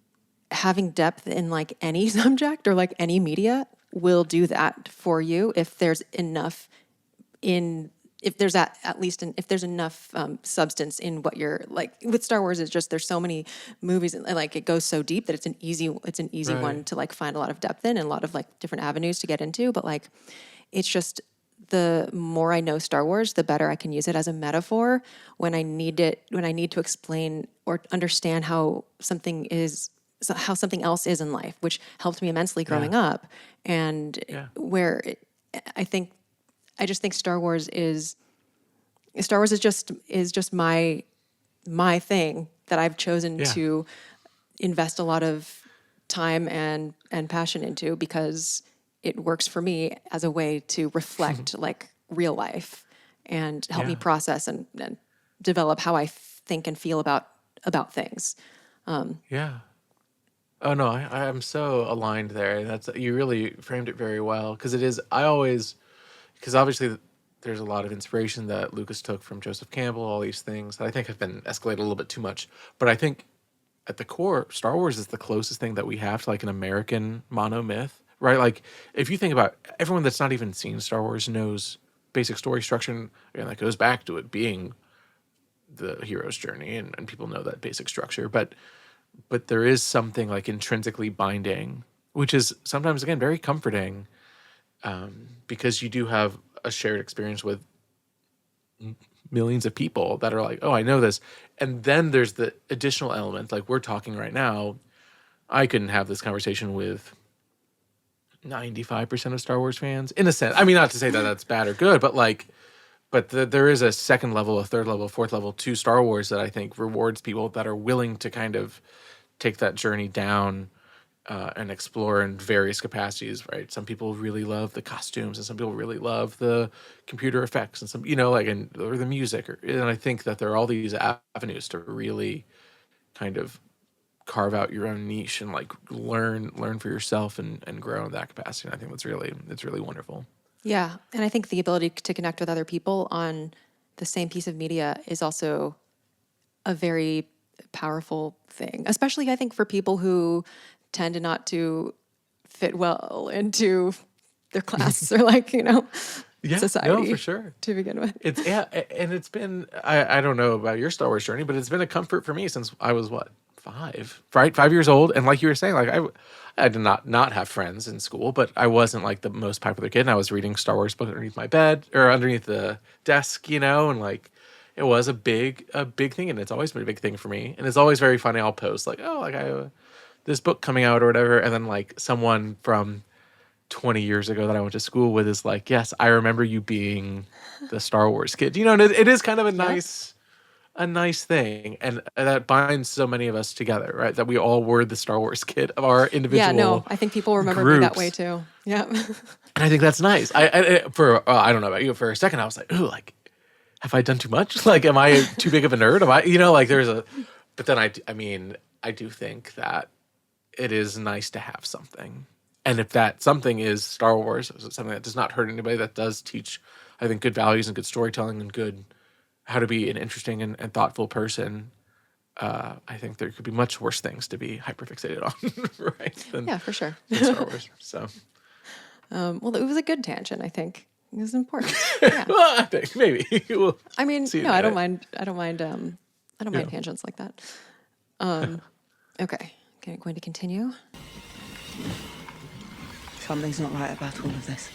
Speaker 1: having depth in like any subject or like any media will do that for you if there's enough if there's enough substance in what you're like. With Star Wars, it's just there's so many movies and like it goes so deep that it's an easy
Speaker 2: Right.
Speaker 1: one to like find a lot of depth in and a lot of like different avenues to get into. But like it's just the more I know Star Wars, the better I can use it as a metaphor when I need to explain or understand how something else is in life, which helped me immensely growing up. And I just think Star Wars is just my thing that I've chosen to invest a lot of time and passion into, because it works for me as a way to reflect like real life and help me process and develop how I think and feel about things.
Speaker 2: Oh no, I'm so aligned there. You really framed it very well, because it is. Because obviously there's a lot of inspiration that Lucas took from Joseph Campbell, all these things that I think have been escalated a little bit too much. But I think at the core, Star Wars is the closest thing that we have to like an American monomyth, right? Like if you think about everyone that's not even seen Star Wars knows basic story structure, and that goes back to it being the hero's journey, and people know that basic structure. But there is something like intrinsically binding, which is sometimes, again, very comforting, because you do have a shared experience with millions of people that are like, oh, I know this. And then there's the additional element, like we're talking right now. I couldn't have this conversation with 95% of Star Wars fans, in a sense. I mean, not to say that that's bad or good, but there is a second level, a third level, a fourth level to Star Wars that I think rewards people that are willing to kind of take that journey down and explore in various capacities, right? Some people really love the costumes, and some people really love the computer effects, and some, or the music. And I think that there are all these avenues to really kind of carve out your own niche and like learn for yourself and grow in that capacity. And I think it's really wonderful.
Speaker 1: Yeah. And I think the ability to connect with other people on the same piece of media is also a very powerful thing, especially I think for people who tend to not to fit well into their class or society.
Speaker 2: No, for sure.
Speaker 1: To begin with.
Speaker 2: And it's been, I don't know about your Star Wars journey, but it's been a comfort for me since I was 5 years old. And like you were saying, like I did not have friends in school, but I wasn't like the most popular kid. And I was reading Star Wars books underneath my bed or underneath the desk, and like it was a big thing, and it's always been a big thing for me. And it's always very funny. I'll post like, oh, like I have this book coming out or whatever, and then like someone from 20 years ago that I went to school with is like, yes, I remember you being the Star Wars kid. And it is kind of a nice thing, and that binds so many of us together, right? That we all were the Star Wars kid of our individual. Yeah, no,
Speaker 1: I think people remember me that way too. Yeah,
Speaker 2: and I think that's nice. I don't know about you. For a second, I was like, ooh, like, have I done too much? Like, am I too big of a nerd? Am I, like, but then I do think that it is nice to have something, and if that something is Star Wars, something that does not hurt anybody, that does teach, I think, good values and good storytelling and good how to be an interesting and thoughtful person, I think there could be much worse things to be hyperfixated on, right?
Speaker 1: For sure.
Speaker 2: Than Star Wars. So,
Speaker 1: well, it was a good tangent. I think it was important. Yeah.
Speaker 2: Well, I think maybe.
Speaker 1: I mean, no, I don't mind. I don't mind tangents like that. Okay, going to continue.
Speaker 10: Something's not right about all of this.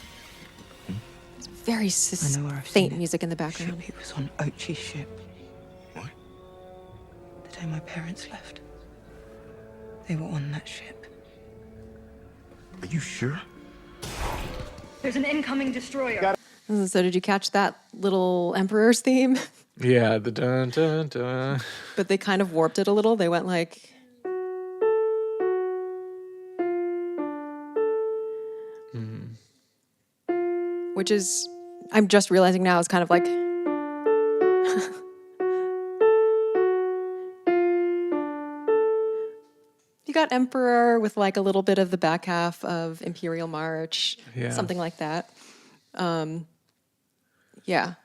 Speaker 1: Very faint music in the background.
Speaker 10: Chewie was on Ochi's ship.
Speaker 8: What?
Speaker 10: The day my parents left. They were on that ship.
Speaker 8: Are you sure?
Speaker 5: There's an incoming destroyer.
Speaker 1: So did you catch that little Emperor's theme?
Speaker 2: Yeah, the dun dun dun.
Speaker 1: But they kind of warped it a little. They went like... Which is, I'm just realizing now, is kind of like... You got Emperor with like a little bit of the back half of Imperial March, something like that. Yeah.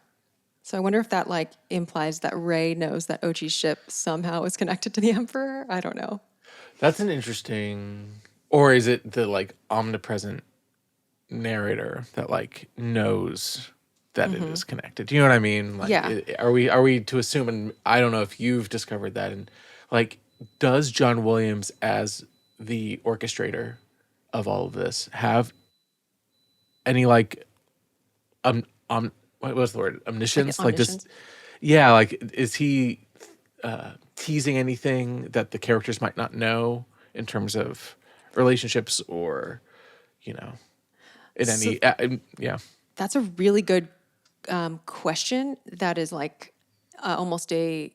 Speaker 1: So I wonder if that like implies that Rey knows that Ochi's ship somehow is connected to the Emperor. I don't know.
Speaker 2: That's an interesting... Or is it the like omnipresent narrator that like knows that it is connected? Do you know what I mean? Like, are we to assume, and I don't know if you've discovered that, and like, does John Williams as the orchestrator of all of this have any like what was the word, omniscience? Like this, like is he teasing anything that the characters might not know in terms of relationships or
Speaker 1: That's a really good question. That is like almost I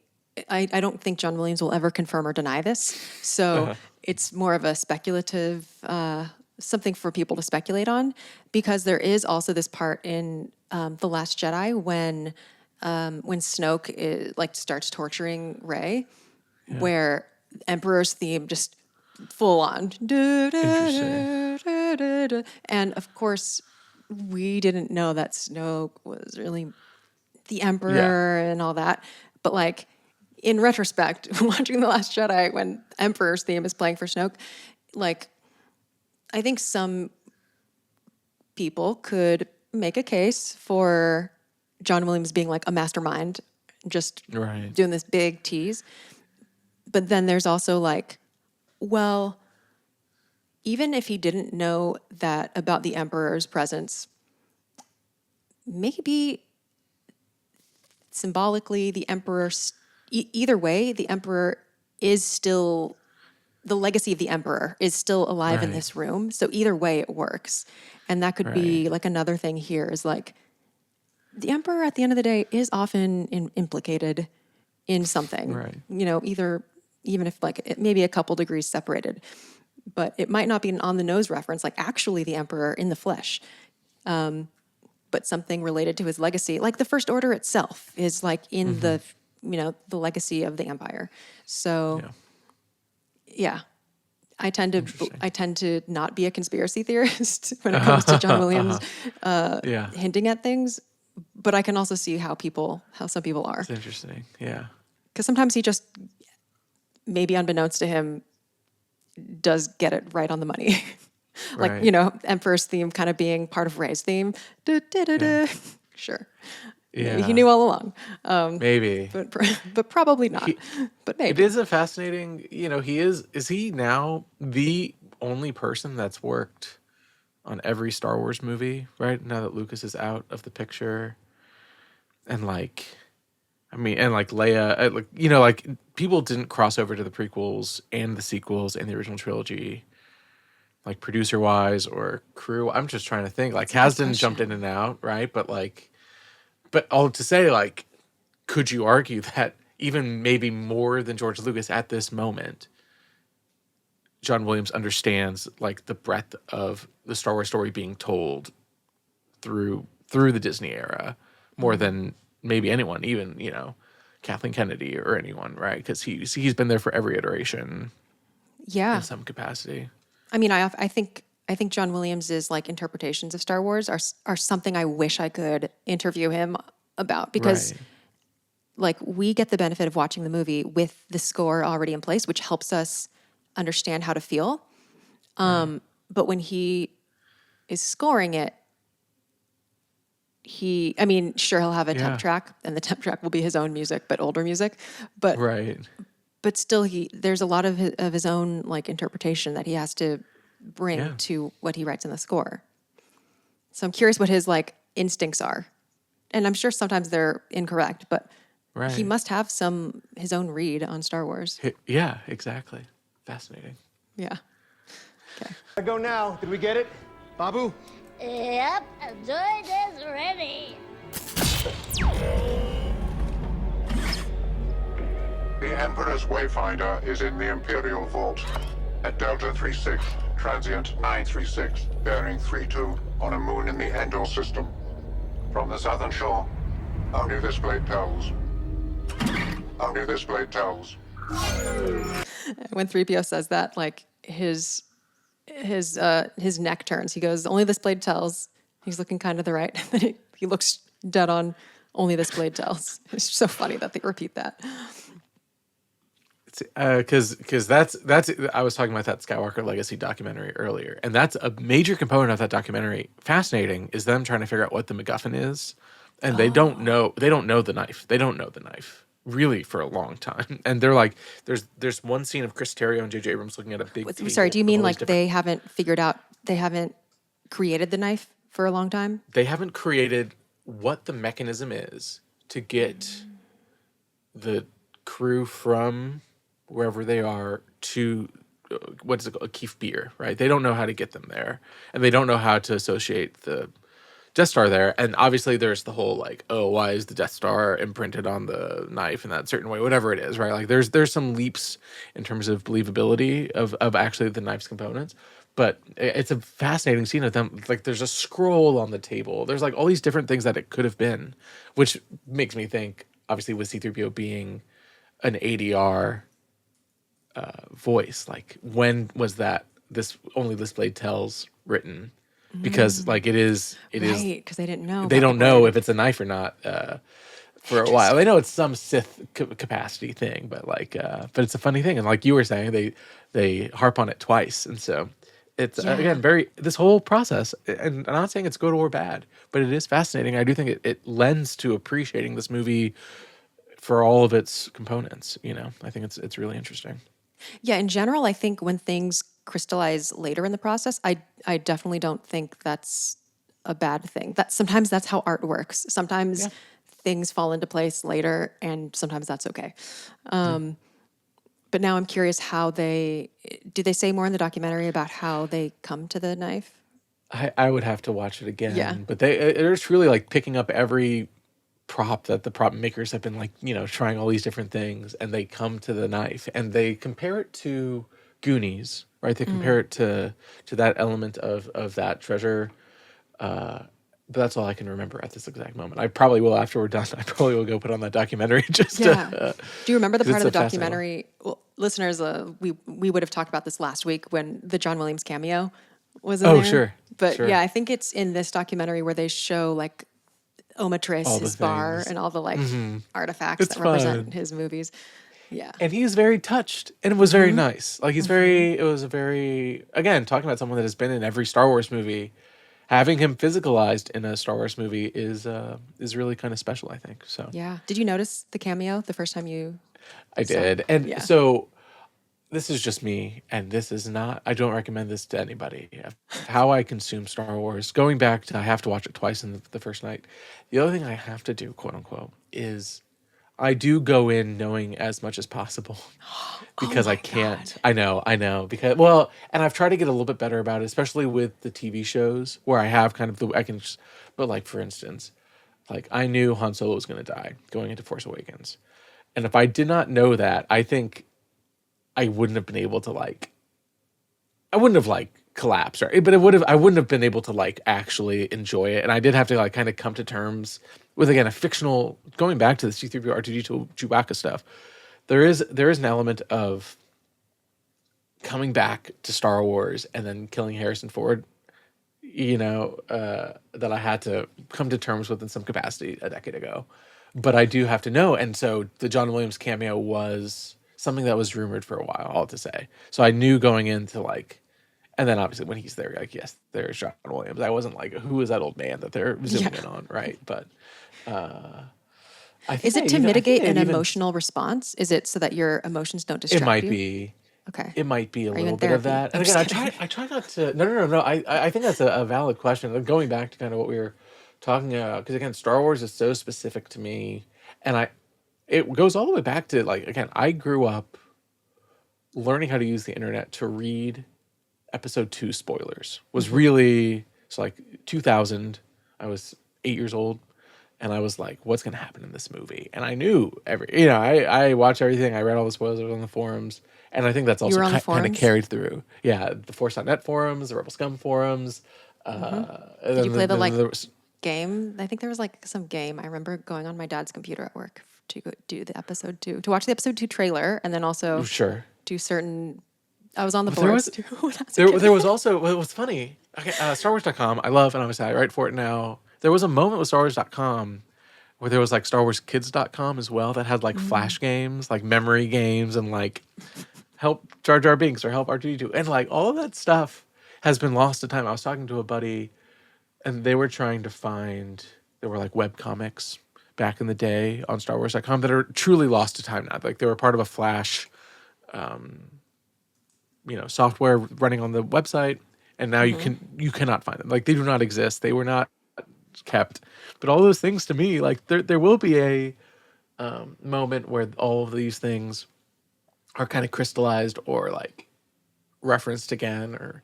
Speaker 1: don't think John Williams will ever confirm or deny this. So it's more of a speculative, something for people to speculate on, because there is also this part in The Last Jedi when Snoke starts torturing Rey, where Emperor's theme just full on. And of course, we didn't know that Snoke was really the Emperor and all that. But like, in retrospect, watching The Last Jedi, when Emperor's theme is playing for Snoke, like, I think some people could make a case for John Williams being like a mastermind, just doing this big tease. But then there's also like, well, even if he didn't know that about the Emperor's presence, maybe symbolically the Emperor, either way, the Emperor is still, the legacy of the Emperor is still alive in this room. So either way it works. And that could be like another thing here is like, the Emperor at the end of the day is often implicated in something, you know, either, even if like it maybe a couple degrees separated, but it might not be an on the nose reference, like actually the Emperor in the flesh, but something related to his legacy. Like the First Order itself is like in the, you know, the legacy of the Empire. So yeah. I tend to not be a conspiracy theorist when it comes to John Williams hinting at things, but I can also see how some people are.
Speaker 2: It's interesting, yeah.
Speaker 1: Because sometimes he just, maybe unbeknownst to him, does get it right on the money. Like, you know, Emperor's theme kind of being part of Rey's theme. Sure.
Speaker 2: Yeah.
Speaker 1: Maybe he knew all along.
Speaker 2: Maybe.
Speaker 1: But probably not. But maybe.
Speaker 2: It is a fascinating, you know, is he now the only person that's worked on every Star Wars movie, right? Now that Lucas is out of the picture. And like, I mean, and like Leia, like, you know, like people didn't cross over to the prequels and the sequels and the original trilogy, like producer wise or crew. I'm just trying to think, like Kasdan jumped in and out, right? But like, but all to say, like, could you argue that even maybe more than George Lucas at this moment, John Williams understands like the breadth of the Star Wars story being told through the Disney era more than maybe anyone, even, you know, Kathleen Kennedy or anyone, right? Because he's been there for every iteration, in some capacity.
Speaker 1: I mean, I think John Williams's like interpretations of Star Wars are something I wish I could interview him about, because like we get the benefit of watching the movie with the score already in place, which helps us understand how to feel. But when he is scoring it, I mean, sure, he'll have a temp track, and the temp track will be his own music, but older music. But but still, there's a lot of his own like interpretation that he has to bring to what he writes in the score. So I'm curious what his like instincts are, and I'm sure sometimes they're incorrect, but he must have his own read on Star Wars.
Speaker 2: Yeah, exactly. Fascinating.
Speaker 1: Yeah. Okay.
Speaker 4: I go now. Did we get it, Babu?
Speaker 11: Yep, droid is ready.
Speaker 12: The Emperor's Wayfinder is in the Imperial Vault at Delta 36, transient 936, bearing 32 on a moon in the Endor system. From the southern shore, only this blade tells. Only this blade tells.
Speaker 1: When 3PO says that, like his neck turns. He goes, "Only this blade tells." He's looking kind of the right. He looks dead on. Only this blade tells. It's so funny that they repeat that.
Speaker 2: Because that's I was talking about that Skywalker Legacy documentary earlier, and that's a major component of that documentary. Fascinating is them trying to figure out what the MacGuffin is, and they don't know the knife. They don't know the knife really for a long time, and they're like, there's one scene of Chris Terrio and J.J. Abrams looking at a big.
Speaker 1: I'm sorry. Do you mean like they haven't created the knife for a long time?
Speaker 2: They haven't created what the mechanism is to get the crew from wherever they are to what is it called, Keef beer, right? They don't know how to get them there, and they don't know how to associate the Death Star there. And obviously there's the whole like, oh, why is the Death Star imprinted on the knife in that certain way, whatever it is, right? Like there's some leaps in terms of believability of actually the knife's components. But it's a fascinating scene of them. Like there's a scroll on the table. There's like all these different things that it could have been, which makes me think, obviously with C-3PO being an ADR voice, like when was that Only This Blade Tells written? Because like it is
Speaker 1: because they didn't know.
Speaker 2: They don't know if it's a knife or not for a while. They know it's some Sith capacity thing, but like but it's a funny thing, and like you were saying, they harp on it twice, and so It's
Speaker 1: Yeah.
Speaker 2: again this whole process, and I'm not saying it's good or bad, but it is fascinating. I do think it lends to appreciating this movie for all of its components. I think it's really interesting.
Speaker 1: Yeah, in general, I think when things crystallize later in the process, I definitely don't think that's a bad thing. That sometimes that's how art works. Sometimes things fall into place later, and sometimes that's okay. But now I'm curious how do they say more in the documentary about how they come to the knife?
Speaker 2: I would have to watch it again.
Speaker 1: Yeah.
Speaker 2: But they're truly like picking up every prop that the prop makers have been like, trying all these different things, and they come to the knife and they compare it to Goonies, right? They compare it to that element of that treasure. But that's all I can remember at this exact moment. I probably will after we're done. I probably will go put on that documentary just
Speaker 1: Yeah.
Speaker 2: to,
Speaker 1: Do you remember the
Speaker 2: 'cause
Speaker 1: part of
Speaker 2: it's
Speaker 1: the
Speaker 2: a fascinating one.
Speaker 1: documentary? Well, listeners, we would have talked about this last week when the John Williams cameo was in
Speaker 2: Oh,
Speaker 1: there.
Speaker 2: sure,
Speaker 1: But
Speaker 2: sure.
Speaker 1: yeah, I think it's in this documentary where they show like Omatris,
Speaker 2: All the
Speaker 1: his bar,
Speaker 2: things.
Speaker 1: and all the like artifacts
Speaker 2: It's
Speaker 1: that represent
Speaker 2: fun.
Speaker 1: his movies. Yeah.
Speaker 2: And he's very touched, and it was very nice. Like it was a very, again, talking about someone that has been in every Star Wars movie, having him physicalized in a Star Wars movie is really kind of special, I think. So
Speaker 1: Yeah. Did you notice the cameo the first time you
Speaker 2: I
Speaker 1: saw
Speaker 2: did.
Speaker 1: it?
Speaker 2: And
Speaker 1: Yeah.
Speaker 2: so this is just me, and this is not, I don't recommend this to anybody. How I consume Star Wars, going back to, I have to watch it twice in the first night. The other thing I have to do, quote unquote, is I do go in knowing as much as possible because I can't. I know. Because, well, and I've tried to get a little bit better about it, especially with the TV shows where I have kind of but like, for instance, like I knew Han Solo was going to die going into Force Awakens. And if I did not know that, I think I wouldn't have been able to I wouldn't have collapsed, right? But I wouldn't have been able to actually enjoy it. And I did have to kind of come to terms with, again, a fictional, going back to the C-3PO R2D2 Chewbacca stuff. There is an element of coming back to Star Wars and then killing Harrison Ford, that I had to come to terms with in some capacity a decade ago. But I do have to know. And so the John Williams cameo was something that was rumored for a while, all to say. So I knew going into and then obviously when he's there, yes, there's John Williams. I wasn't who is that old man that they're zooming in on, right? But I think
Speaker 1: Is it to mitigate an emotional response? Is it so that your emotions don't distract you?
Speaker 2: It might be.
Speaker 1: Okay.
Speaker 2: It might be a
Speaker 1: Are you
Speaker 2: little
Speaker 1: in
Speaker 2: bit of
Speaker 1: therapy?
Speaker 2: that. And
Speaker 1: I'm
Speaker 2: again,
Speaker 1: just
Speaker 2: I try not to. No. I think that's a valid question. Going back to kind of what we were talking about, because again, Star Wars is so specific to me, and it goes all the way back to again, I grew up learning how to use the internet to read Episode 2 spoilers. Was really 2000. I was 8 years old. And I was like, what's going to happen in this movie? And I knew I watched everything. I read all the spoilers on the forums. And I think that's also kind of carried through. Yeah, the Force.net forums, the Rebel Scum forums.
Speaker 1: Did you play the game? I think there was some game. I remember going on my dad's computer at work to go do the Episode 2, to watch the Episode 2 trailer, and then also do certain... I was on the boards too.
Speaker 2: There was also, what was funny, StarWars.com, I love, and obviously I write for it now. There was a moment with StarWars.com where there was StarWarsKids.com as well that had flash games, memory games, and help Jar Jar Binks or help R2D2. And all of that stuff has been lost to time. I was talking to a buddy and they were trying to find, there were web comics back in the day on StarWars.com that are truly lost to time now. They were part of a flash software running on the website, and now you cannot find them. They do not exist. They were not kept. But all those things to me, there will be a moment where all of these things are kind of crystallized or referenced again or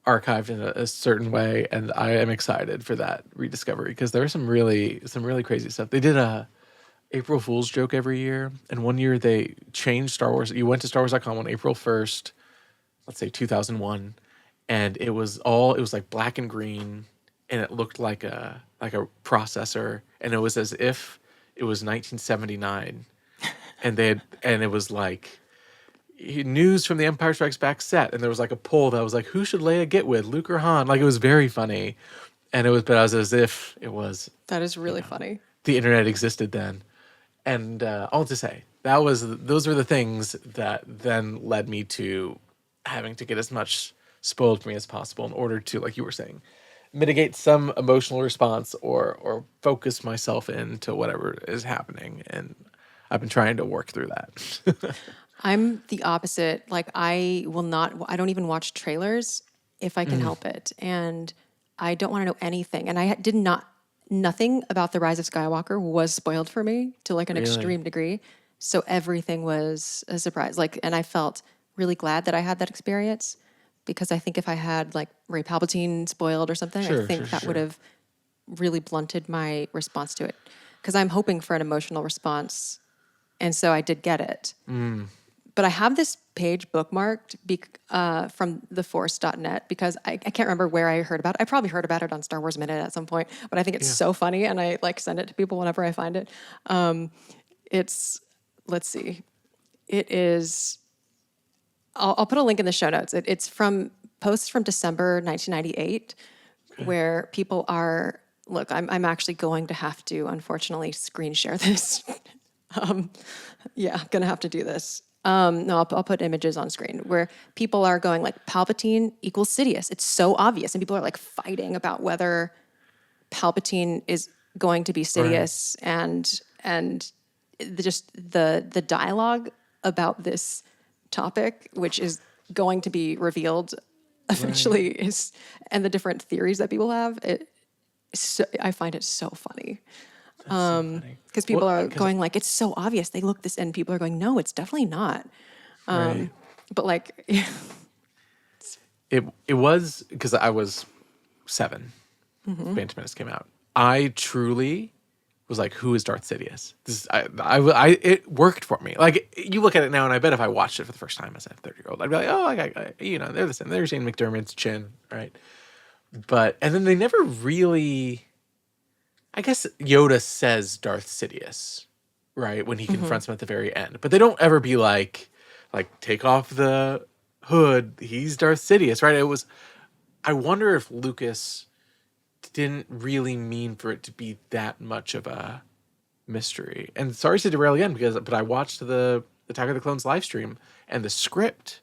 Speaker 2: archived in a certain way, and I am excited for that rediscovery because there's some really crazy stuff. They did a April Fool's joke every year, and one year they changed Star Wars. You went to StarWars.com on April 1st, let's say 2001, and it was black and green, and it looked like a processor, and it was as if it was 1979, and it was news from the Empire Strikes Back set, and there was a poll that was who should Leia get with, Luke or Han? It was very funny, and it was as if it was.
Speaker 1: That is really funny.
Speaker 2: The internet existed then, and all to say those were the things that then led me to having to get as much spoiled for me as possible in order to, like you were saying, mitigate some emotional response or focus myself into whatever is happening. And I've been trying to work through that.
Speaker 1: I'm the opposite. Like I don't even watch trailers if I can help it. And I don't want to know anything. And I did nothing about The Rise of Skywalker was spoiled for me to like an extreme degree. So everything was a surprise. Like, and I felt really glad that I had that experience because I think if I had like Rey Palpatine spoiled or something, I think that would have really blunted my response to it. Because I'm hoping for an emotional response. And so I did get it. But I have this page bookmarked from theforce.net because I can't remember where I heard about it. I probably heard about it on Star Wars Minute at some point, but I think it's so funny and I like send it to people whenever I find it. Let's see. It is, I'll put a link in the show notes. It's from posts from December 1998 where people are, look, I'm actually going to have to, unfortunately, screen share this. I'm going to have to do this. No, I'll put images on screen where people are going like Palpatine equals Sidious. It's so obvious. And people are like fighting about whether Palpatine is going to be Sidious and the dialogue about this topic, which is going to be revealed eventually is, and the different theories that people have. I find it so funny. Because people are going like, it's so obvious. They look this, and people are going, no, it's definitely not. But like,
Speaker 2: it was because I was 7. Phantom Menace came out. I truly was like, who is Darth Sidious? It worked for me. Like you look at it now, and I bet if I watched it for the first time as a 30-year-old, I'd be like, oh, they're the same. They're seeing McDermott's chin, right? And then they never really. I guess Yoda says Darth Sidious, right, when he confronts him at the very end. But they don't ever be like take off the hood, he's Darth Sidious, right? I wonder if Lucas didn't really mean for it to be that much of a mystery. And sorry to derail again, but I watched the Attack of the Clones live stream, and the script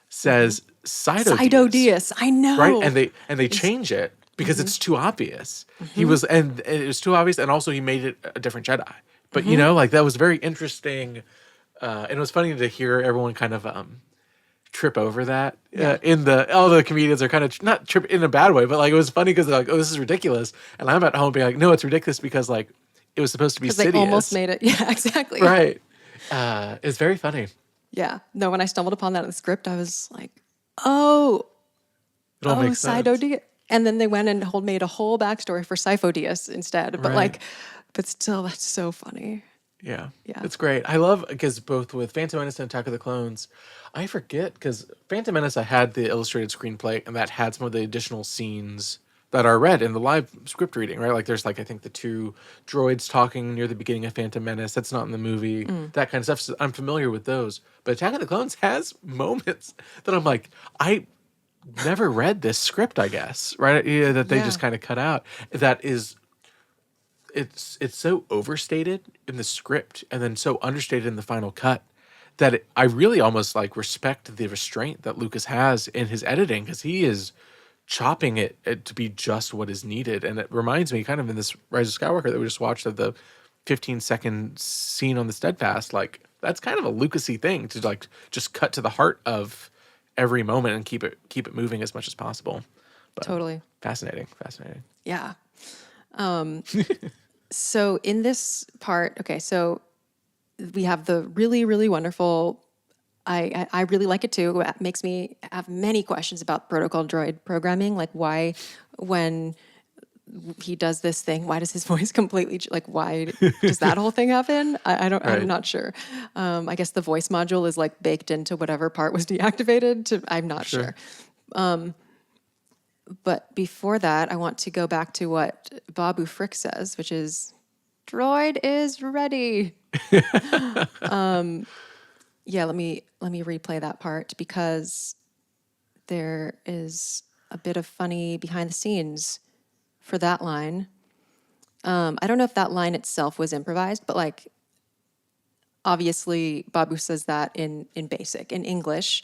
Speaker 2: says Sido Diaz.
Speaker 1: I know.
Speaker 2: Right? And they change it. Because it's too obvious. He was, and it was too obvious, and also he made it a different Jedi. But that was very interesting, and it was funny to hear everyone kind of trip over that. All the comedians are kind of not trip in a bad way, but like it was funny because they're like, "Oh, this is ridiculous," and I'm at home being like, "No, it's ridiculous because like it was supposed to be Sidious."
Speaker 1: They almost made it. Yeah, exactly.
Speaker 2: Right. It's very funny.
Speaker 1: Yeah. No, when I stumbled upon that in the script, I was like, "Oh,
Speaker 2: it all makes sense."
Speaker 1: Sido Diaz. And then they went and made a whole backstory for Sifo Dyas instead. But but still, that's so funny.
Speaker 2: Yeah. It's great. I love, because both with Phantom Menace and Attack of the Clones, I forget, because Phantom Menace, I had the illustrated screenplay, and that had some of the additional scenes that are read in the live script reading, right? Like there's like, I think the 2 droids talking near the beginning of Phantom Menace. That's not in the movie. That kind of stuff. So I'm familiar with those. But Attack of the Clones has moments that I'm like, I never read this script, I guess, right? Yeah, that they just kind of cut out. That is, it's so overstated in the script and then so understated in the final cut that I really almost like respect the restraint that Lucas has in his editing, because he is chopping it to be just what is needed. And it reminds me kind of in this Rise of Skywalker that we just watched, of the 15-second scene on the Steadfast, like that's kind of a Lucasy thing to like just cut to the heart of every moment and keep it moving as much as possible. But
Speaker 1: totally
Speaker 2: fascinating.
Speaker 1: Yeah. So in this part, okay, so we have the really, really wonderful. I really like it too. It makes me have many questions about protocol droid programming, like why when he does this thing, why does his voice completely why does that whole thing happen? I'm not sure. I guess the voice module is like baked into whatever part was deactivated. I'm not sure. But before that, I want to go back to what Babu Frik says, which is, "Droid is ready." Let me replay that part because there is a bit of funny behind the scenes for that line. I don't know if that line itself was improvised, but like obviously Babu says that in basic, in English.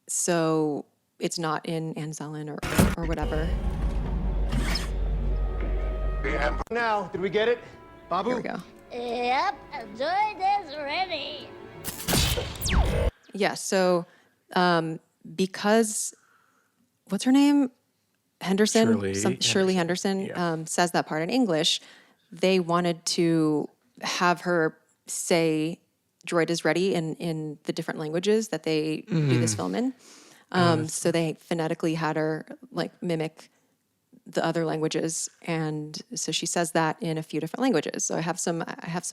Speaker 1: so it's not in Anzelin or whatever.
Speaker 4: Now, did we get it? Babu?
Speaker 1: Here we go.
Speaker 11: Yep, a droid is ready.
Speaker 1: Yeah, so because, what's her name? Henderson? Shirley Henderson says that part in English. They wanted to have her say droid is ready in the different languages that they do this film in. So they phonetically had her like mimic the other languages, and so she says that in a few different languages. So I have some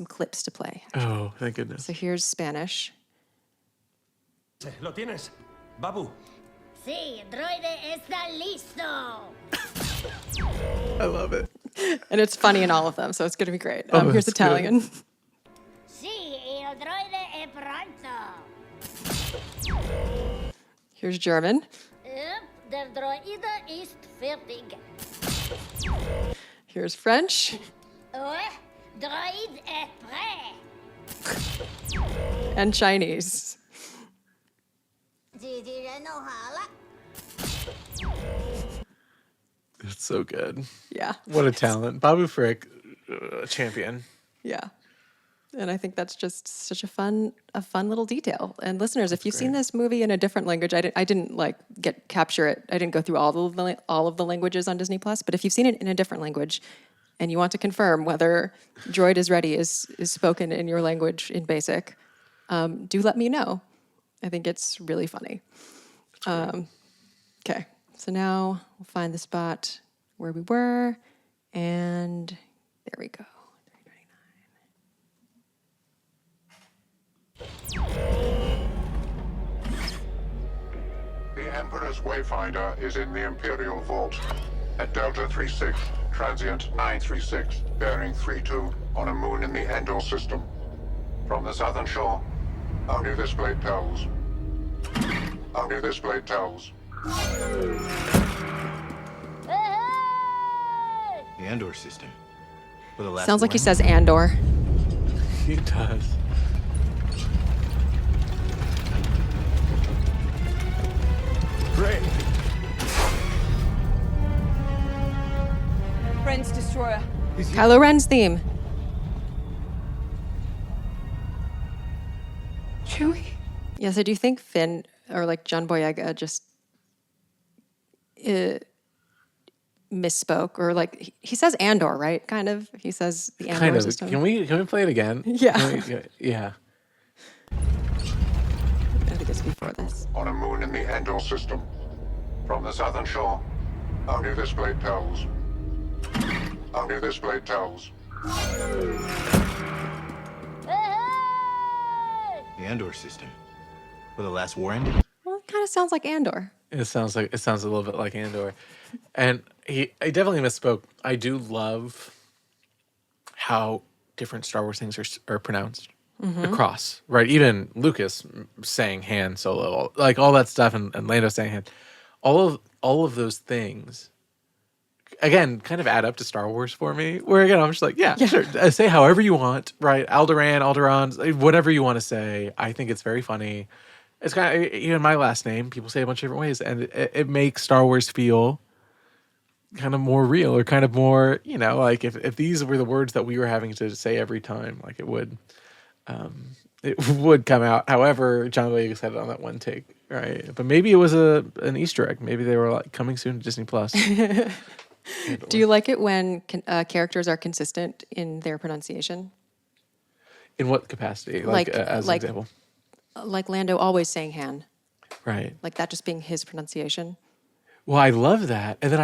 Speaker 1: clips to play.
Speaker 2: Oh, thank goodness.
Speaker 1: So here's Spanish.
Speaker 13: ¿Lo tienes? Babu.
Speaker 11: Sí, droide está listo.
Speaker 2: I love it.
Speaker 1: And it's funny in all of them, so it's going to be great.
Speaker 2: Oh,
Speaker 1: Here's
Speaker 2: that's
Speaker 1: Italian.
Speaker 11: Sí, el droide es pronto.
Speaker 1: Here's German.
Speaker 11: Yep, der droide ist fertig.
Speaker 1: Here's French.
Speaker 11: Ouais, droid est prêt.
Speaker 1: And Chinese.
Speaker 11: 机器人弄好了。
Speaker 2: It's so good.
Speaker 1: Yeah.
Speaker 2: What a talent. Babu Frik, champion.
Speaker 1: Yeah. And I think that's just such a fun little detail. And listeners, if you've seen this movie in a different language, I didn't like capture it. I didn't go through all of the languages on Disney Plus. But if you've seen it in a different language, and you want to confirm whether "Droid is ready" is spoken in your language in Basic, do let me know. I think it's really funny. Okay, so now we'll find the spot where we were, and there we go.
Speaker 12: The Emperor's Wayfinder is in the Imperial Vault at Delta 36, transient 936, bearing 32 on a moon in the Endor system. From the southern shore, only this blade tells. Only this blade tells.
Speaker 8: The Andor system. For the last
Speaker 1: Sounds like he
Speaker 8: one?
Speaker 1: says Andor.
Speaker 2: He does.
Speaker 4: Great.
Speaker 10: Friends Destroyer.
Speaker 1: Kylo Ren's theme.
Speaker 10: Chewie?
Speaker 1: Yes, I do think Finn or like John Boyega just misspoke, or like he says Andor, right? Kind of. He says the Andor
Speaker 2: Kind of.
Speaker 1: system.
Speaker 2: Can we play it again?
Speaker 1: Yeah.
Speaker 2: Yeah.
Speaker 1: I think it's before this.
Speaker 12: On a moon in the Endor system. From the southern shore, only this blade tells. Only this blade tells.
Speaker 8: The Andor system. Where the last war ended?
Speaker 1: Well, it kind of sounds like Andor.
Speaker 2: It sounds a little bit like Andor. And I definitely misspoke. I do love how different Star Wars things are pronounced across, right? Even Lucas saying Han Solo, like all that stuff, and Lando saying Han. All of those things, again, kind of add up to Star Wars for me. Where again, I'm just like, yeah. Sure, say however you want, right? Alderaan, whatever you want to say. I think it's very funny. It's kind of, even my last name, people say a bunch of different ways, and it makes Star Wars feel kind of more real, or kind of more, like if these were the words that we were having to say every time, like it would come out. However, John Boyega said it on that one take, right? But maybe it was an Easter egg. Maybe they were like coming soon to Disney Plus.
Speaker 1: Do you like it when characters are consistent in their pronunciation?
Speaker 2: In what capacity? Like as an example.
Speaker 1: Like Lando always saying Han.
Speaker 2: Right.
Speaker 1: Like that just being his pronunciation.
Speaker 2: Well, I love that. And then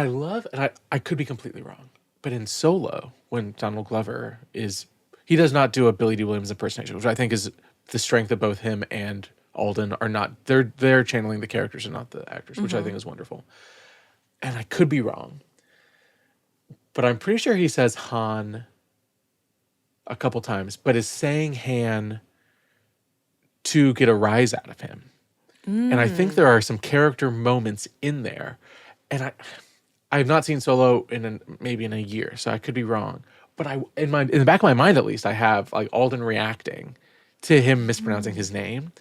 Speaker 2: I could be completely wrong, but in Solo, when Donald Glover he does not do a Billy D. Williams impersonation, which I think is the strength of both him and Alden are not, they're channeling the characters and not the actors, which I think is wonderful. And I could be wrong, but I'm pretty sure he says Han a couple times, but is saying Han to get a rise out of him. And I think there are some character moments in there. And I have not seen Solo maybe in a year, so I could be wrong. But in the back of my mind, at least, I have like Alden reacting to him mispronouncing his name.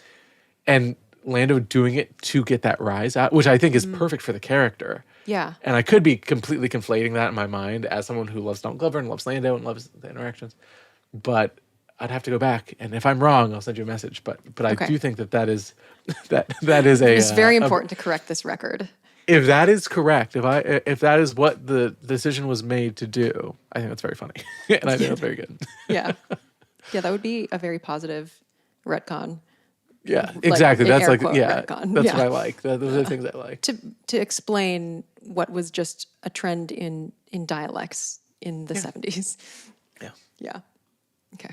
Speaker 2: And Lando doing it to get that rise out, which I think is perfect for the character.
Speaker 1: Yeah.
Speaker 2: And I could be completely conflating that in my mind as someone who loves Donald Glover and loves Lando and loves the interactions. But I'd have to go back, and if I'm wrong, I'll send you a message. But I do think that is that is a.
Speaker 1: It's very important to correct this record.
Speaker 2: If that is correct, if that is what the decision was made to do, I think that's very funny, and I think that's very good.
Speaker 1: Yeah, that would be a very positive retcon.
Speaker 2: Yeah, exactly. That's like
Speaker 1: retcon.
Speaker 2: That's what I like. Those are the things I like.
Speaker 1: To explain what was just a trend in dialects in the 70s.
Speaker 2: Yeah.
Speaker 1: Yeah. Okay.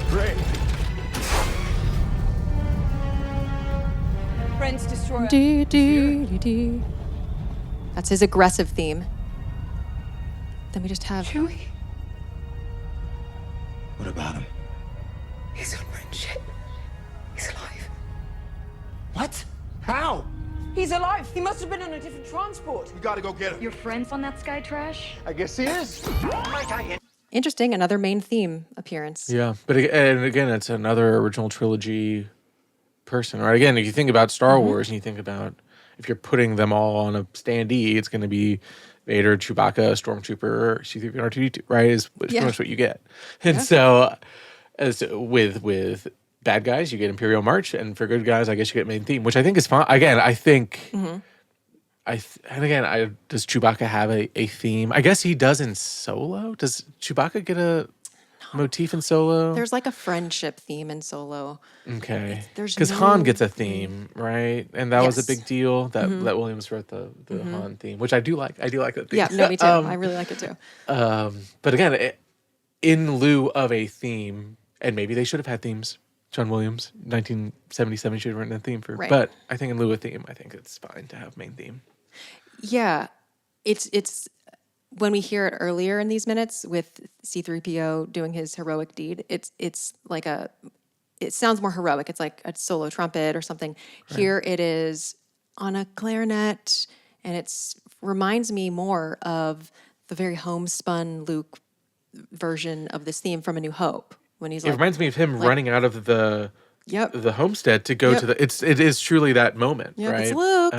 Speaker 4: Great.
Speaker 10: Friends destroyer.
Speaker 1: That's his aggressive theme. Then we just have
Speaker 10: Chewie.
Speaker 8: What about him?
Speaker 10: He's on Ren ship. He's alive.
Speaker 4: What? How?
Speaker 10: He's alive. He must have been on a different transport.
Speaker 4: We gotta go get him.
Speaker 5: Your friends on that sky trash?
Speaker 4: I guess he is.
Speaker 1: interesting, another main theme appearance.
Speaker 2: Yeah, but again, it's another original trilogy person, right? Again, if you think about Star Wars and you think about if you're putting them all on a standee, it's going to be Vader, Chewbacca, Stormtrooper, C-3PO, and R2-D2, right? Is pretty much what you get. And so, as with bad guys, you get Imperial March, and for good guys, I guess you get main theme, which I think is fine. Again, I think. Does Chewbacca have a theme? I guess he does in Solo. Does Chewbacca get a motif in Solo?
Speaker 1: There's like a friendship theme in Solo.
Speaker 2: Okay.
Speaker 1: There's
Speaker 2: because Han gets a theme, right? And that was a big deal that Williams wrote the Han theme, which I do like. I do like that theme.
Speaker 1: Yeah, no, me too. I really like it too.
Speaker 2: But again, in lieu of a theme, and maybe they should have had themes. John Williams, 1977, should have written a theme for.
Speaker 1: Right.
Speaker 2: But I think in lieu of theme, I think it's fine to have main theme.
Speaker 1: Yeah, it's when we hear it earlier in these minutes with C-3PO doing his heroic deed. It's like it sounds more heroic. It's like a solo trumpet or something. Right. Here it is on a clarinet, and it's reminds me more of the very homespun Luke version of this theme from A New Hope when he's. It
Speaker 2: reminds me of him running out of the homestead to go to the. It is truly that moment, right?
Speaker 1: It's Luke.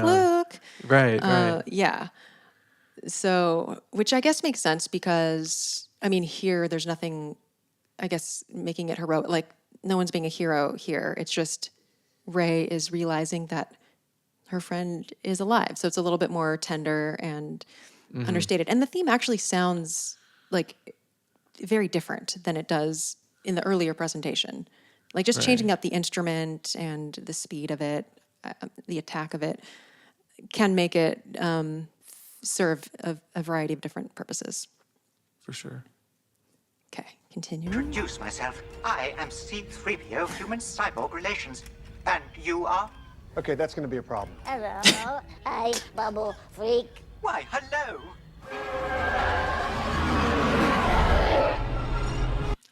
Speaker 2: Right.
Speaker 1: Yeah. So, which I guess makes sense because, I mean, here there's nothing, I guess, making it heroic. Like, no one's being a hero here. It's just Rey is realizing that her friend is alive. So it's a little bit more tender and understated. And the theme actually sounds like very different than it does in the earlier presentation. Like just changing up the instrument and the speed of it, the attack of it, can make it serve a variety of different purposes.
Speaker 2: For sure.
Speaker 1: Okay, continue.
Speaker 3: Introduce myself. I am C-3PO Human-Cyborg Relations. And you are?
Speaker 4: Okay, that's going to be a problem.
Speaker 11: Hello, I'm Babu Frik.
Speaker 3: Why, hello.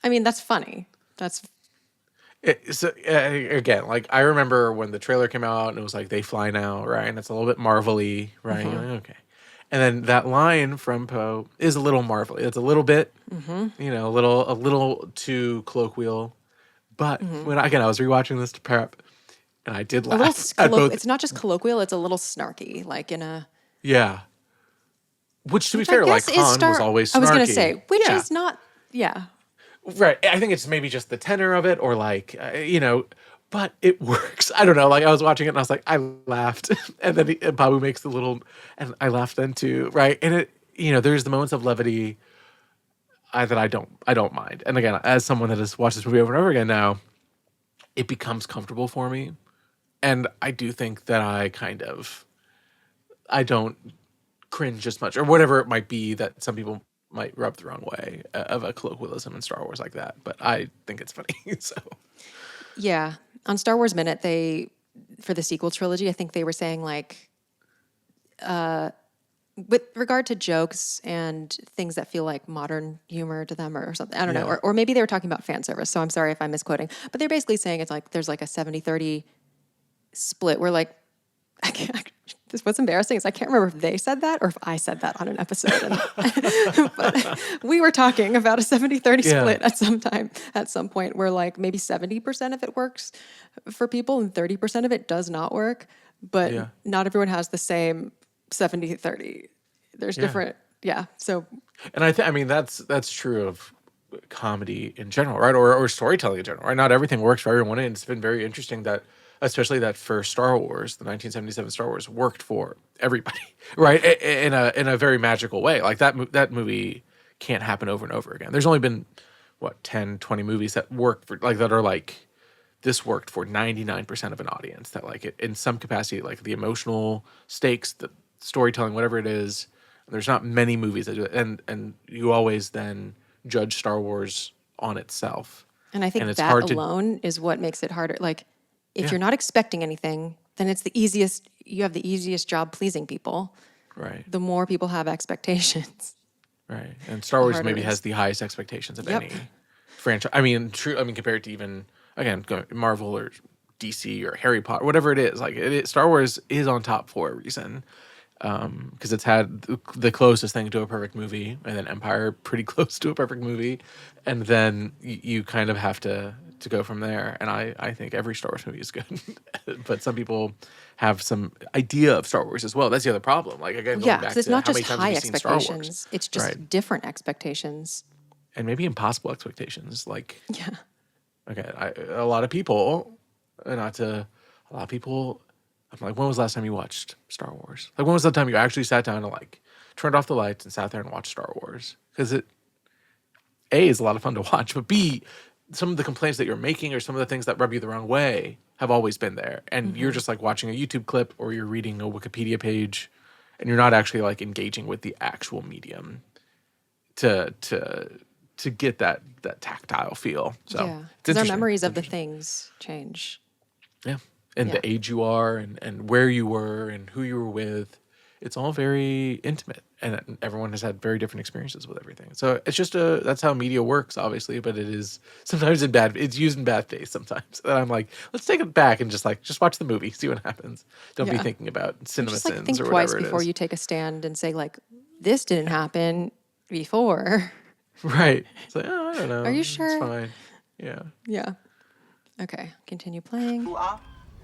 Speaker 1: I mean, that's funny. That's...
Speaker 2: Again, like I remember when the trailer came out and it was like they fly now, right? And it's a little bit Marvel-y, right? You're like, okay. And then that line from Poe is a little Marvel-y. It's a little bit, a little too colloquial. But when I was rewatching this to prep, and I did laugh.
Speaker 1: It's not just colloquial; it's a little snarky, like in a.
Speaker 2: Yeah. Which, to be fair, like Han was always snarky.
Speaker 1: I was going to say, which is not. Yeah.
Speaker 2: Right. I think it's maybe just the tenor of it or like, but it works. I don't know. Like I was watching it and I was like, I laughed. And then Babu makes the little, and I laughed then too. Right. And it, there's the moments of levity that I don't mind. And again, as someone that has watched this movie over and over again now, it becomes comfortable for me. And I do think that I don't cringe as much or whatever it might be that some people might rub the wrong way of a colloquialism in Star Wars like that, but I think it's funny. So,
Speaker 1: yeah, on Star Wars Minute, for the sequel trilogy, I think they were saying like, with regard to jokes and things that feel like modern humor to them or something, I don't know, or maybe they were talking about fan service. So I'm sorry if I'm misquoting, but they're basically saying it's like there's like a 70-30 split where like what's embarrassing is I can't remember if they said that or if I said that on an episode. But we were talking about a 70-30 split at some point where like maybe 70% of it works for people and 30% of it does not work. But not everyone has the same 70-30. There's different, so.
Speaker 2: And I mean, that's true of comedy in general, right? Or storytelling in general, right? Not everything works for everyone. And it's been very interesting that, especially that first Star Wars, the 1977 Star Wars, worked for everybody, right? In a very magical way. Like that movie can't happen over and over again. There's only been, 10, 20 movies that work for, like, that are like, this worked for 99% of an audience, that like it, in some capacity, like the emotional stakes, the storytelling, whatever it is, there's not many movies that do it. And you always then judge Star Wars on itself.
Speaker 1: And I think that alone is what makes it harder. Like, if you're not expecting anything, then it's you have the easiest job pleasing people.
Speaker 2: Right.
Speaker 1: The more people have expectations.
Speaker 2: Right. And Star Wars maybe has the highest expectations of any franchise. I mean, compared to even, again, Marvel or DC or Harry Potter, whatever it is, like Star Wars is on top for a reason. Because it's had the closest thing to a perfect movie, and then Empire pretty close to a perfect movie, and then you kind of have to go from there. And I think every Star Wars movie is good, but some people have some idea of Star Wars as well. That's the other problem. Like, again, going back
Speaker 1: it's
Speaker 2: to
Speaker 1: not
Speaker 2: how
Speaker 1: just
Speaker 2: many times
Speaker 1: high
Speaker 2: have you seen Star Wars.
Speaker 1: expectations; it's just different expectations,
Speaker 2: and maybe impossible expectations. Like, okay, a lot of people, I'm like, when was the last time you watched Star Wars? Like, when was the time you actually sat down and like turned off the lights and sat there and watched Star Wars? Because A, is a lot of fun to watch, but B, some of the complaints that you're making or some of the things that rub you the wrong way have always been there. And you're just like watching a YouTube clip or you're reading a Wikipedia page and you're not actually like engaging with the actual medium to get that tactile feel. So
Speaker 1: because our memories of the things change.
Speaker 2: Yeah. And the age you are and where you were and who you were with, it's all very intimate. And everyone has had very different experiences with everything. So it's just that's how media works, obviously, but it is sometimes it's used in bad faith sometimes. And I'm like, let's take it back and just watch the movie, see what happens. Don't be thinking about cinema
Speaker 1: just,
Speaker 2: sins
Speaker 1: like, think
Speaker 2: or
Speaker 1: twice
Speaker 2: whatever
Speaker 1: before you take a stand and say, like, this didn't happen before.
Speaker 2: Right. It's like, I don't know.
Speaker 1: Are you sure?
Speaker 2: It's fine. Yeah.
Speaker 1: Yeah. Okay, continue playing.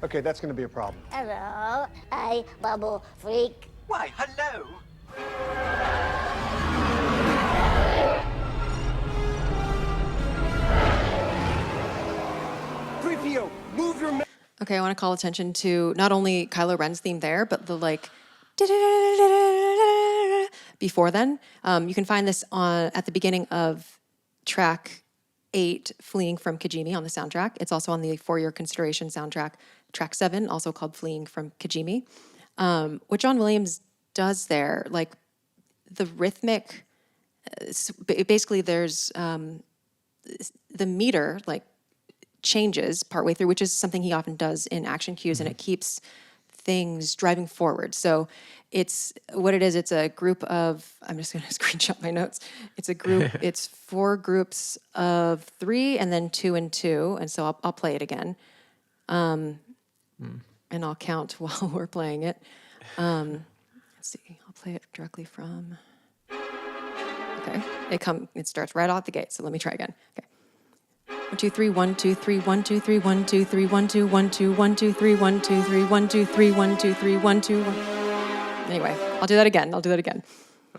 Speaker 4: Okay, that's going to be a problem.
Speaker 11: Hello, I Babu Frik.
Speaker 3: Why, hello.
Speaker 13: Move your
Speaker 1: Okay, I want to call attention to not only Kylo Ren's theme there, but the like before then. You can find this at the beginning of track 8, Fleeing from Kijimi, on the soundtrack. It's also on the For Your Consideration soundtrack, track 7, also called Fleeing from Kijimi. What John Williams does there, like the rhythmic, basically there's the meter like changes partway through, which is something he often does in action cues, and it keeps things driving forward. So it's what it is. It's a group of, I'm just going to screenshot my notes. It's a group, it's 4 groups of 3 and then 2 and 2. And so I'll play it again. And I'll count while we're playing it. Let's see, I'll play it directly from, okay. It starts right out the gate. So let me try again. Okay. 1 2 3 1 2 3 1 2 3 1 2 3 1 2 1 2 1 2 3 1 2 3 1 2 3 1 2 3 1 2 1. Anyway, I'll do that again.
Speaker 2: That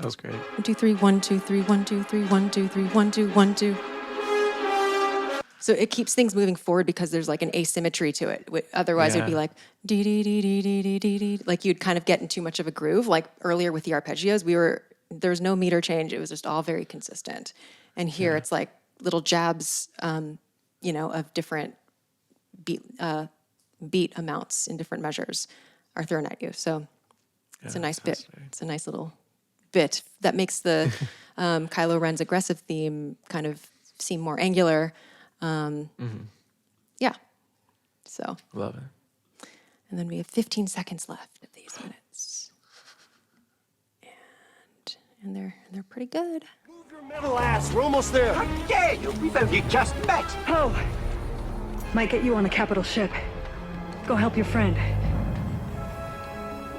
Speaker 2: was great.
Speaker 1: 1 2 3 1 2 3 1 2 3 1 2 3 1 2 1 2. So it keeps things moving forward because there's like an asymmetry to it. Otherwise, it'd be like dee dee dee dee dee dee dee dee. Like you'd kind of get in too much of a groove. Like earlier with the arpeggios, there's no meter change. It was just all very consistent. And here it's like little jabs, of different beat amounts in different measures are thrown at you. So it's a nice bit. It's a nice little bit that makes the Kylo Ren's aggressive theme kind of seem more angular. Yeah. So.
Speaker 2: Love it.
Speaker 1: And then we have 15 seconds left of these minutes. And they're pretty good.
Speaker 13: Move your metal ass. We're almost there.
Speaker 3: How dare you? We've only just met.
Speaker 5: Oh, might get you on a capital ship. Go help your friend.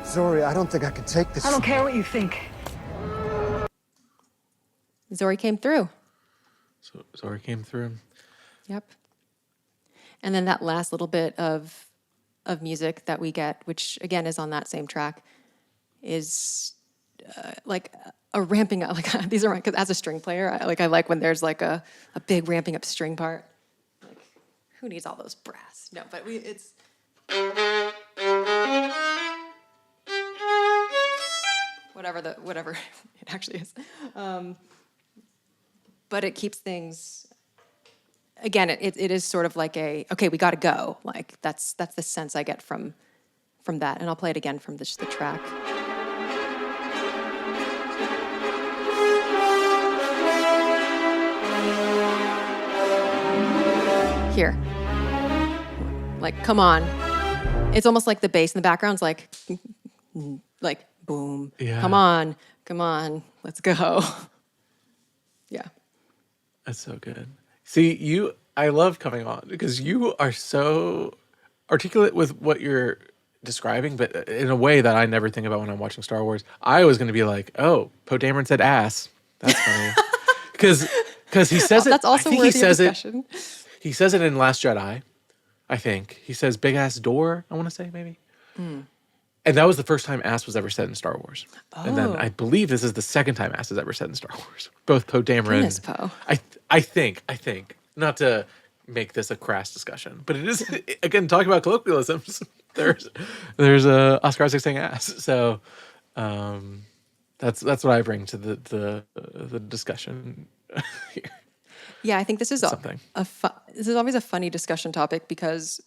Speaker 4: Zorii, I don't think I can take this.
Speaker 5: I don't care what you think.
Speaker 1: Zorii came through.
Speaker 2: So Zorii came through.
Speaker 1: Yep. And then that last little bit of music that we get, which again is on that same track, is like a ramping up. Like these are because as a string player, I like when there's like a big ramping up string part. Like who needs all those brass? No, but it's. Whatever it actually is. But it keeps things, again, it is sort of like okay, we got to go. Like that's the sense I get from that. And I'll play it again from the track. Here. Like, come on. It's almost like the bass in the background's like boom.
Speaker 2: Yeah.
Speaker 1: Come on, let's go. Yeah.
Speaker 2: That's so good. See, I love coming on because you are so articulate with what you're describing, but in a way that I never think about when I'm watching Star Wars. I was going to be like, oh, Poe Dameron said ass. That's funny. Because he says it.
Speaker 1: That's also worthy of discussion.
Speaker 2: He says it in Last Jedi, I think. He says big ass door, I want to say, maybe. And that was the first time ass was ever said in Star Wars. Oh. And then I believe this is the second time ass is ever said in Star Wars. Both Poe Dameron.
Speaker 1: Goodness, Poe.
Speaker 2: I think, not to make this a crass discussion, but it is, again, talking about colloquialisms, there's Oscar Isaac saying ass. So that's what I bring to the discussion here.
Speaker 1: Yeah, I think this is
Speaker 2: something.
Speaker 1: This is always a funny discussion topic because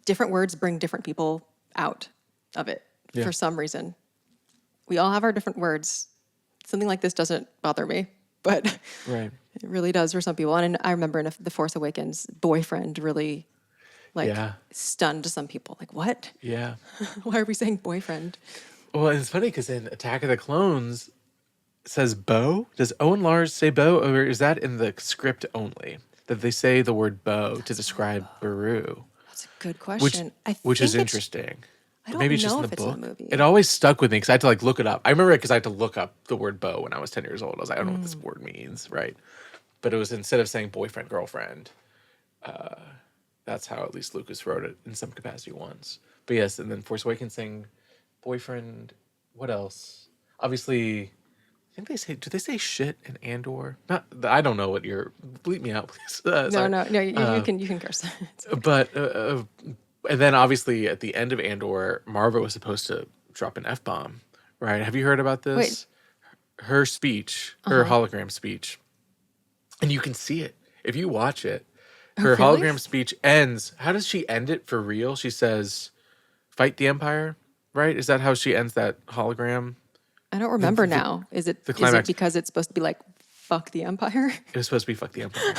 Speaker 1: different words bring different people out of it for some reason. We all have our different words. Something like this doesn't bother me, but
Speaker 2: right.
Speaker 1: It really does for some people. And I remember in The Force Awakens, boyfriend really stunned some people. Like, what?
Speaker 2: Yeah.
Speaker 1: Why are we saying boyfriend?
Speaker 2: Well, it's funny because in Attack of the Clones, it says bow. Does Owen Lars say bow, or is that in the script only? That they say the word bow to describe Beru?
Speaker 1: That's a good question.
Speaker 2: Which is interesting.
Speaker 1: I don't
Speaker 2: Maybe it's
Speaker 1: know
Speaker 2: just in
Speaker 1: if
Speaker 2: the
Speaker 1: it's
Speaker 2: book.
Speaker 1: in the movie.
Speaker 2: It always stuck with me because I had to look it up. I remember it because I had to look up the word bow when I was 10 years old. I was like, I don't know what this word means, right? But it was instead of saying boyfriend, girlfriend, that's how at least Lucas wrote it in some capacity once. But yes, and then Force Awakens saying boyfriend, what else? Obviously, I think do they say shit in Andor? Not, I don't know what you're, bleep me out, please.
Speaker 1: No, you can curse.
Speaker 2: But, and then obviously at the end of Andor, Marva was supposed to drop an F-bomb, right? Have you heard about this?
Speaker 1: Wait.
Speaker 2: Her speech, her hologram speech, and you can see it. If you watch it, her hologram speech ends. How does she end it for real? She says, fight the Empire, right? Is that how she ends that hologram?
Speaker 1: I don't remember now. Is it because it's supposed to be like, fuck the Empire?
Speaker 2: It was supposed to be fuck the Empire.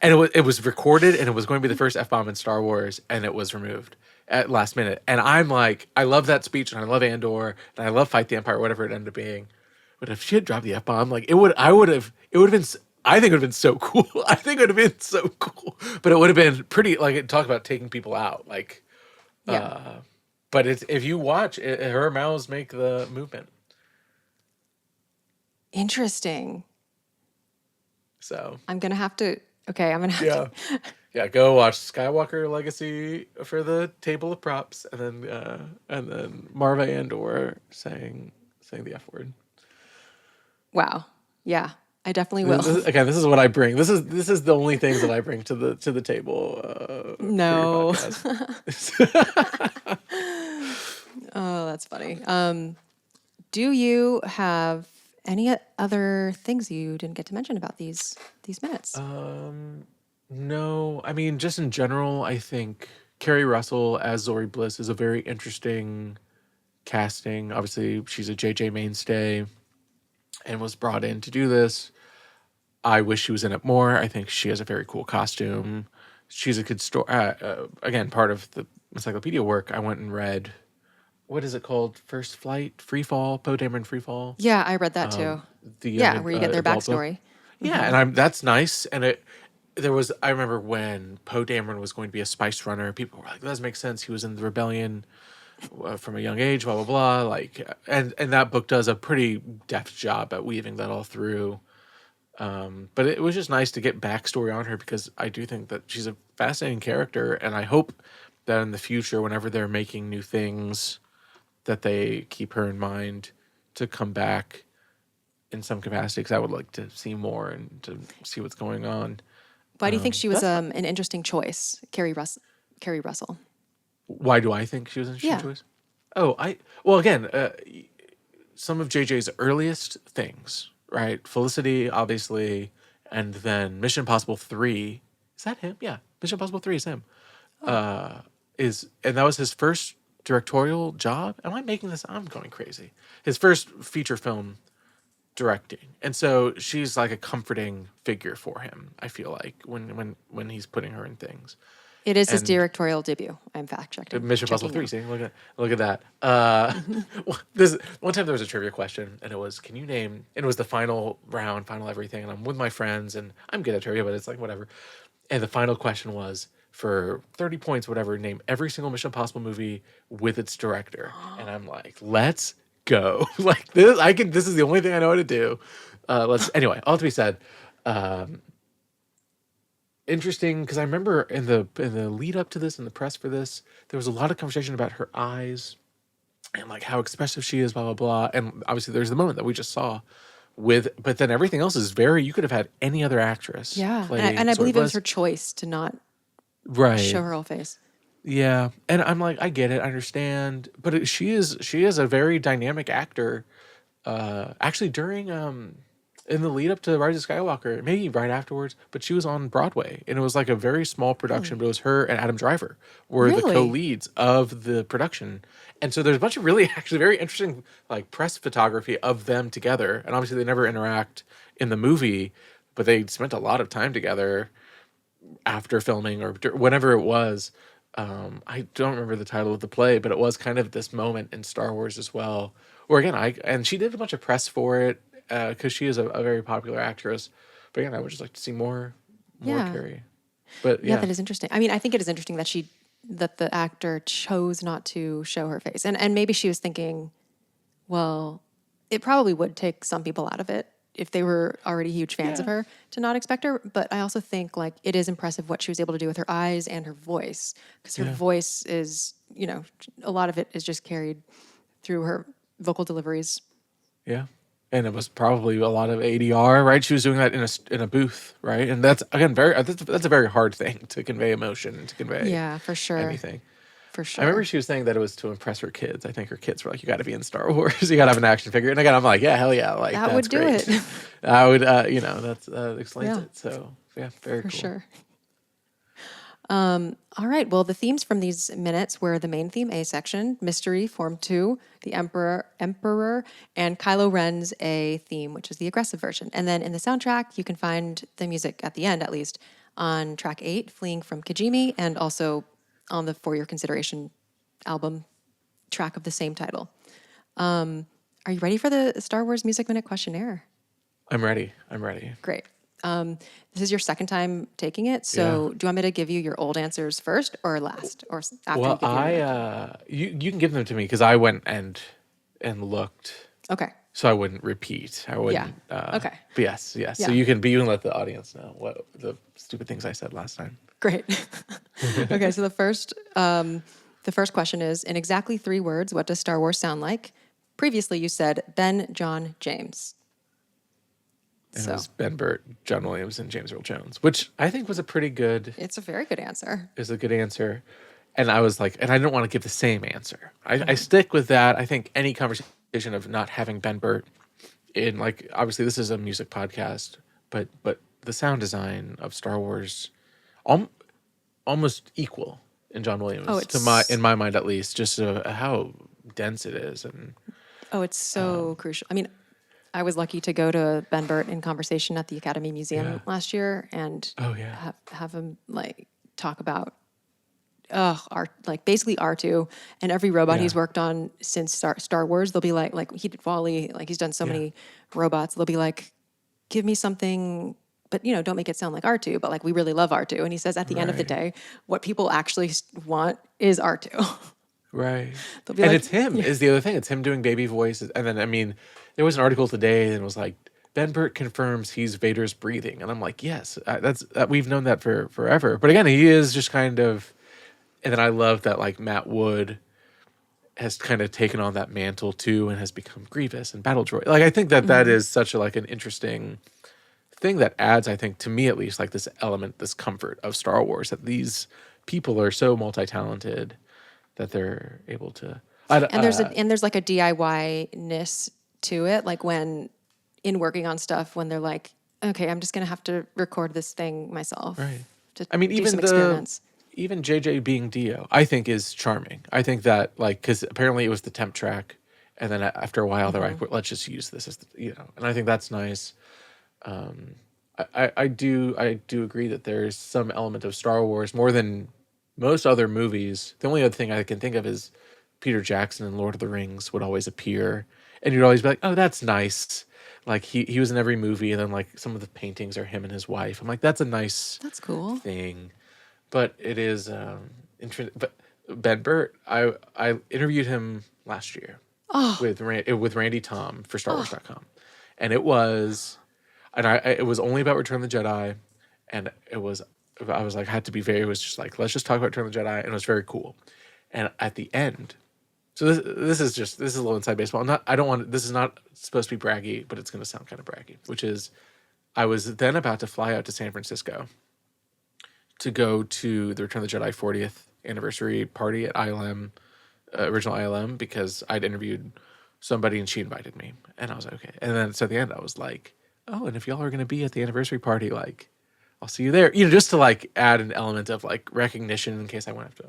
Speaker 2: And it was recorded, and it was going to be the first F-bomb in Star Wars, and it was removed at last minute. And I'm like, I love that speech, and I love Andor, and I love Fight the Empire, whatever it ended up being. But if she had dropped the F-bomb, like it would have been. I think it would have been so cool. But it would have been pretty. Like it talked about taking people out. Like, but if you watch, her mouths make the movement.
Speaker 1: Interesting.
Speaker 2: So
Speaker 1: I'm gonna have to. Okay, I'm gonna have to.
Speaker 2: Yeah, go watch Skywalker Legacy for the table of props, and then Marva Andor saying the F word.
Speaker 1: Wow. Yeah, I definitely will.
Speaker 2: This is what I bring. This is the only things that I bring to the table.
Speaker 1: No. Oh, that's funny. Do you have any other things you didn't get to mention about these minutes?
Speaker 2: No, I mean, just in general, I think Keri Russell as Zorii Bliss is a very interesting casting. Obviously, she's a JJ mainstay and was brought in to do this. I wish she was in it more. I think she has a very cool costume. She's a good story. Again, part of the encyclopedia work, I went and read, what is it called? First Flight? Free Fall? Poe Dameron Free Fall?
Speaker 1: Yeah, I read that too. Where you get their backstory.
Speaker 2: Yeah, and that's nice. And I remember when Poe Dameron was going to be a spice runner, people were like, that doesn't make sense. He was in the rebellion. from a young age, blah blah blah. Like, and that book does a pretty deft job at weaving that all through. But it was just nice to get backstory on her because I do think that she's a fascinating character, and I hope that in the future, whenever they're making new things, that they keep her in mind to come back in some capacity. Because I would like to see more and to see what's going on.
Speaker 1: Why do you think she was an interesting choice, Keri Russell?
Speaker 2: Why do I think she was an interesting choice? Again, some of JJ's earliest things, right? Felicity, obviously, and then Mission Impossible 3. Is that him? Yeah, Mission Impossible 3 is him. And that was his first directorial job. Am I making this? I'm going crazy. His first feature film directing, and so she's like a comforting figure for him. I feel like when he's putting her in things.
Speaker 1: It is his directorial debut. I'm fact checking.
Speaker 2: Mission Impossible 3. See, look at that. This one time there was a trivia question, and it was, can you name? And it was the final round, final everything, and I'm with my friends, and I'm good at trivia, but it's like whatever. And the final question was, for 30 points, whatever, name every single Mission Impossible movie with its director. And I'm like, let's go. Like this, this is the only thing I know how to do. Anyway, all to be said, interesting, because I remember in the lead up to this, in the press for this, there was a lot of conversation about her eyes and like how expressive she is, blah blah blah. And obviously there's the moment that we just saw but then everything else is you could have had any other actress.
Speaker 1: Yeah. And I believe it was her choice to not show her whole face.
Speaker 2: Yeah. And I'm like, I get it, I understand. But she is a very dynamic actor. Actually during in the lead up to Rise of Skywalker, maybe right afterwards, but she was on Broadway, and it was like a very small production, but it was her and Adam Driver were the co-leads of the production. And so there's a bunch of really actually very interesting like press photography of them together. And obviously they never interact in the movie, but they spent a lot of time together after filming or whenever it was. I don't remember the title of the play, but it was kind of this moment in Star Wars as well, where again, and she did a bunch of press for it, because she is a very popular actress. But again, I would just like to see more Keri. But
Speaker 1: yeah, that is interesting. I mean, I think it is interesting that the actor chose not to show her face. And maybe she was thinking, well, it probably would take some people out of it if they were already huge fans of her to not expect her. But I also think like it is impressive what she was able to do with her eyes and her voice, because her voice is, a lot of it is just carried through her vocal deliveries.
Speaker 2: Yeah. And it was probably a lot of ADR, right? She was doing that in a booth, right? And that's again that's a very hard thing to convey emotion and to convey
Speaker 1: for sure
Speaker 2: anything.
Speaker 1: For sure.
Speaker 2: I remember she was saying that it was to impress her kids. I think her kids were like, "You got to be in Star Wars. You got to have an action figure." And again, I'm like, "Yeah, hell yeah!" Like
Speaker 1: that
Speaker 2: that's
Speaker 1: would do
Speaker 2: great.
Speaker 1: it.
Speaker 2: I would, that explains it. So yeah, very cool.
Speaker 1: For sure. All right. Well, the themes from these minutes were the main theme A section, Mystery, Form 2, the Emperor, and Kylo Ren's A theme, which is the aggressive version. And then in the soundtrack, you can find the music at the end, at least, on track 8, Fleeing from Kijimi, and also on the For Your Consideration album track of the same title. Are you ready for the Star Wars Music Minute Questionnaire?
Speaker 2: I'm ready.
Speaker 1: Great. This is your second time taking it, so do you want me to give you your old answers first or last, or after?
Speaker 2: Well, you can give them to me because I went and looked.
Speaker 1: Okay.
Speaker 2: So I wouldn't repeat. I wouldn't.
Speaker 1: Okay.
Speaker 2: But yes.
Speaker 1: Yeah.
Speaker 2: So you can let the audience know what the stupid things I said last time.
Speaker 1: Great. Okay. So the first question is, in exactly 3 words, what does Star Wars sound like? Previously, you said Ben, John, James.
Speaker 2: And it was Ben Burt, John Williams, and James Earl Jones, which I think was a pretty good...
Speaker 1: It's a very good answer.
Speaker 2: It's a good answer. And I was like, and I didn't want to give the same answer. I stick with that. I think any conversation of not having Ben Burt in, like, obviously this is a music podcast, but the sound design of Star Wars almost equal in John Williams, in my mind at least, just how dense it is. And
Speaker 1: it's so crucial. I mean, I was lucky to go to Ben Burt in conversation at the Academy Museum last year, and have him like talk about basically R2 and every robot he's worked on since Star Wars. They'll be like he did Wall-E, like he's done so many robots. They'll be like, give me something, but don't make it sound like R2, but like we really love R2. And he says at the end of the day, what people actually want is R2.
Speaker 2: Right.
Speaker 1: They'll be
Speaker 2: And
Speaker 1: like,
Speaker 2: it's him is the other thing. It's him doing baby voices. And then, I mean, there was an article today and it was like, Ben Burtt confirms he's Vader's breathing. And I'm like, yes, we've known that for forever. But again, he is just kind of, and then I love that like Matt Wood has kind of taken on that mantle too and has become Grievous and Battle Droid. Like, I think that is such a, like an interesting thing that adds, I think, to me at least, like this element, this comfort of Star Wars, that these people are so multi-talented that they're able to.
Speaker 1: And there's like a DIY-ness to it, like when in working on stuff, when they're like, okay, I'm just gonna have to record this thing myself.
Speaker 2: Right.
Speaker 1: I mean, even experiments.
Speaker 2: Even JJ being Dio, I think is charming. I think that like because apparently it was the temp track, and then after a while they're like, well, let's just use this as and I think that's nice. I do agree that there's some element of Star Wars more than most other movies. The only other thing I can think of is Peter Jackson in Lord of the Rings would always appear, and you'd always be like, oh, that's nice. Like he was in every movie, and then like some of the paintings are him and his wife. I'm like, that's
Speaker 1: that's cool
Speaker 2: thing. But it is interesting. But Ben Burtt, I interviewed him last year with Randy Tom for StarWars.com, and it was only about Return of the Jedi, and I was like, had to be very. It was just like, let's just talk about Return of the Jedi, and it was very cool. And at the end, so this is a little inside baseball. This is not supposed to be braggy, but it's going to sound kind of braggy, which is, I was then about to fly out to San Francisco to go to the Return of the Jedi 40th anniversary party at ILM, original ILM, because I'd interviewed somebody and she invited me. And I was like, okay. And then so at the end, I was like, oh, and if y'all are going to be at the anniversary party, like, I'll see you there. Just to like add an element of like recognition in case I went to.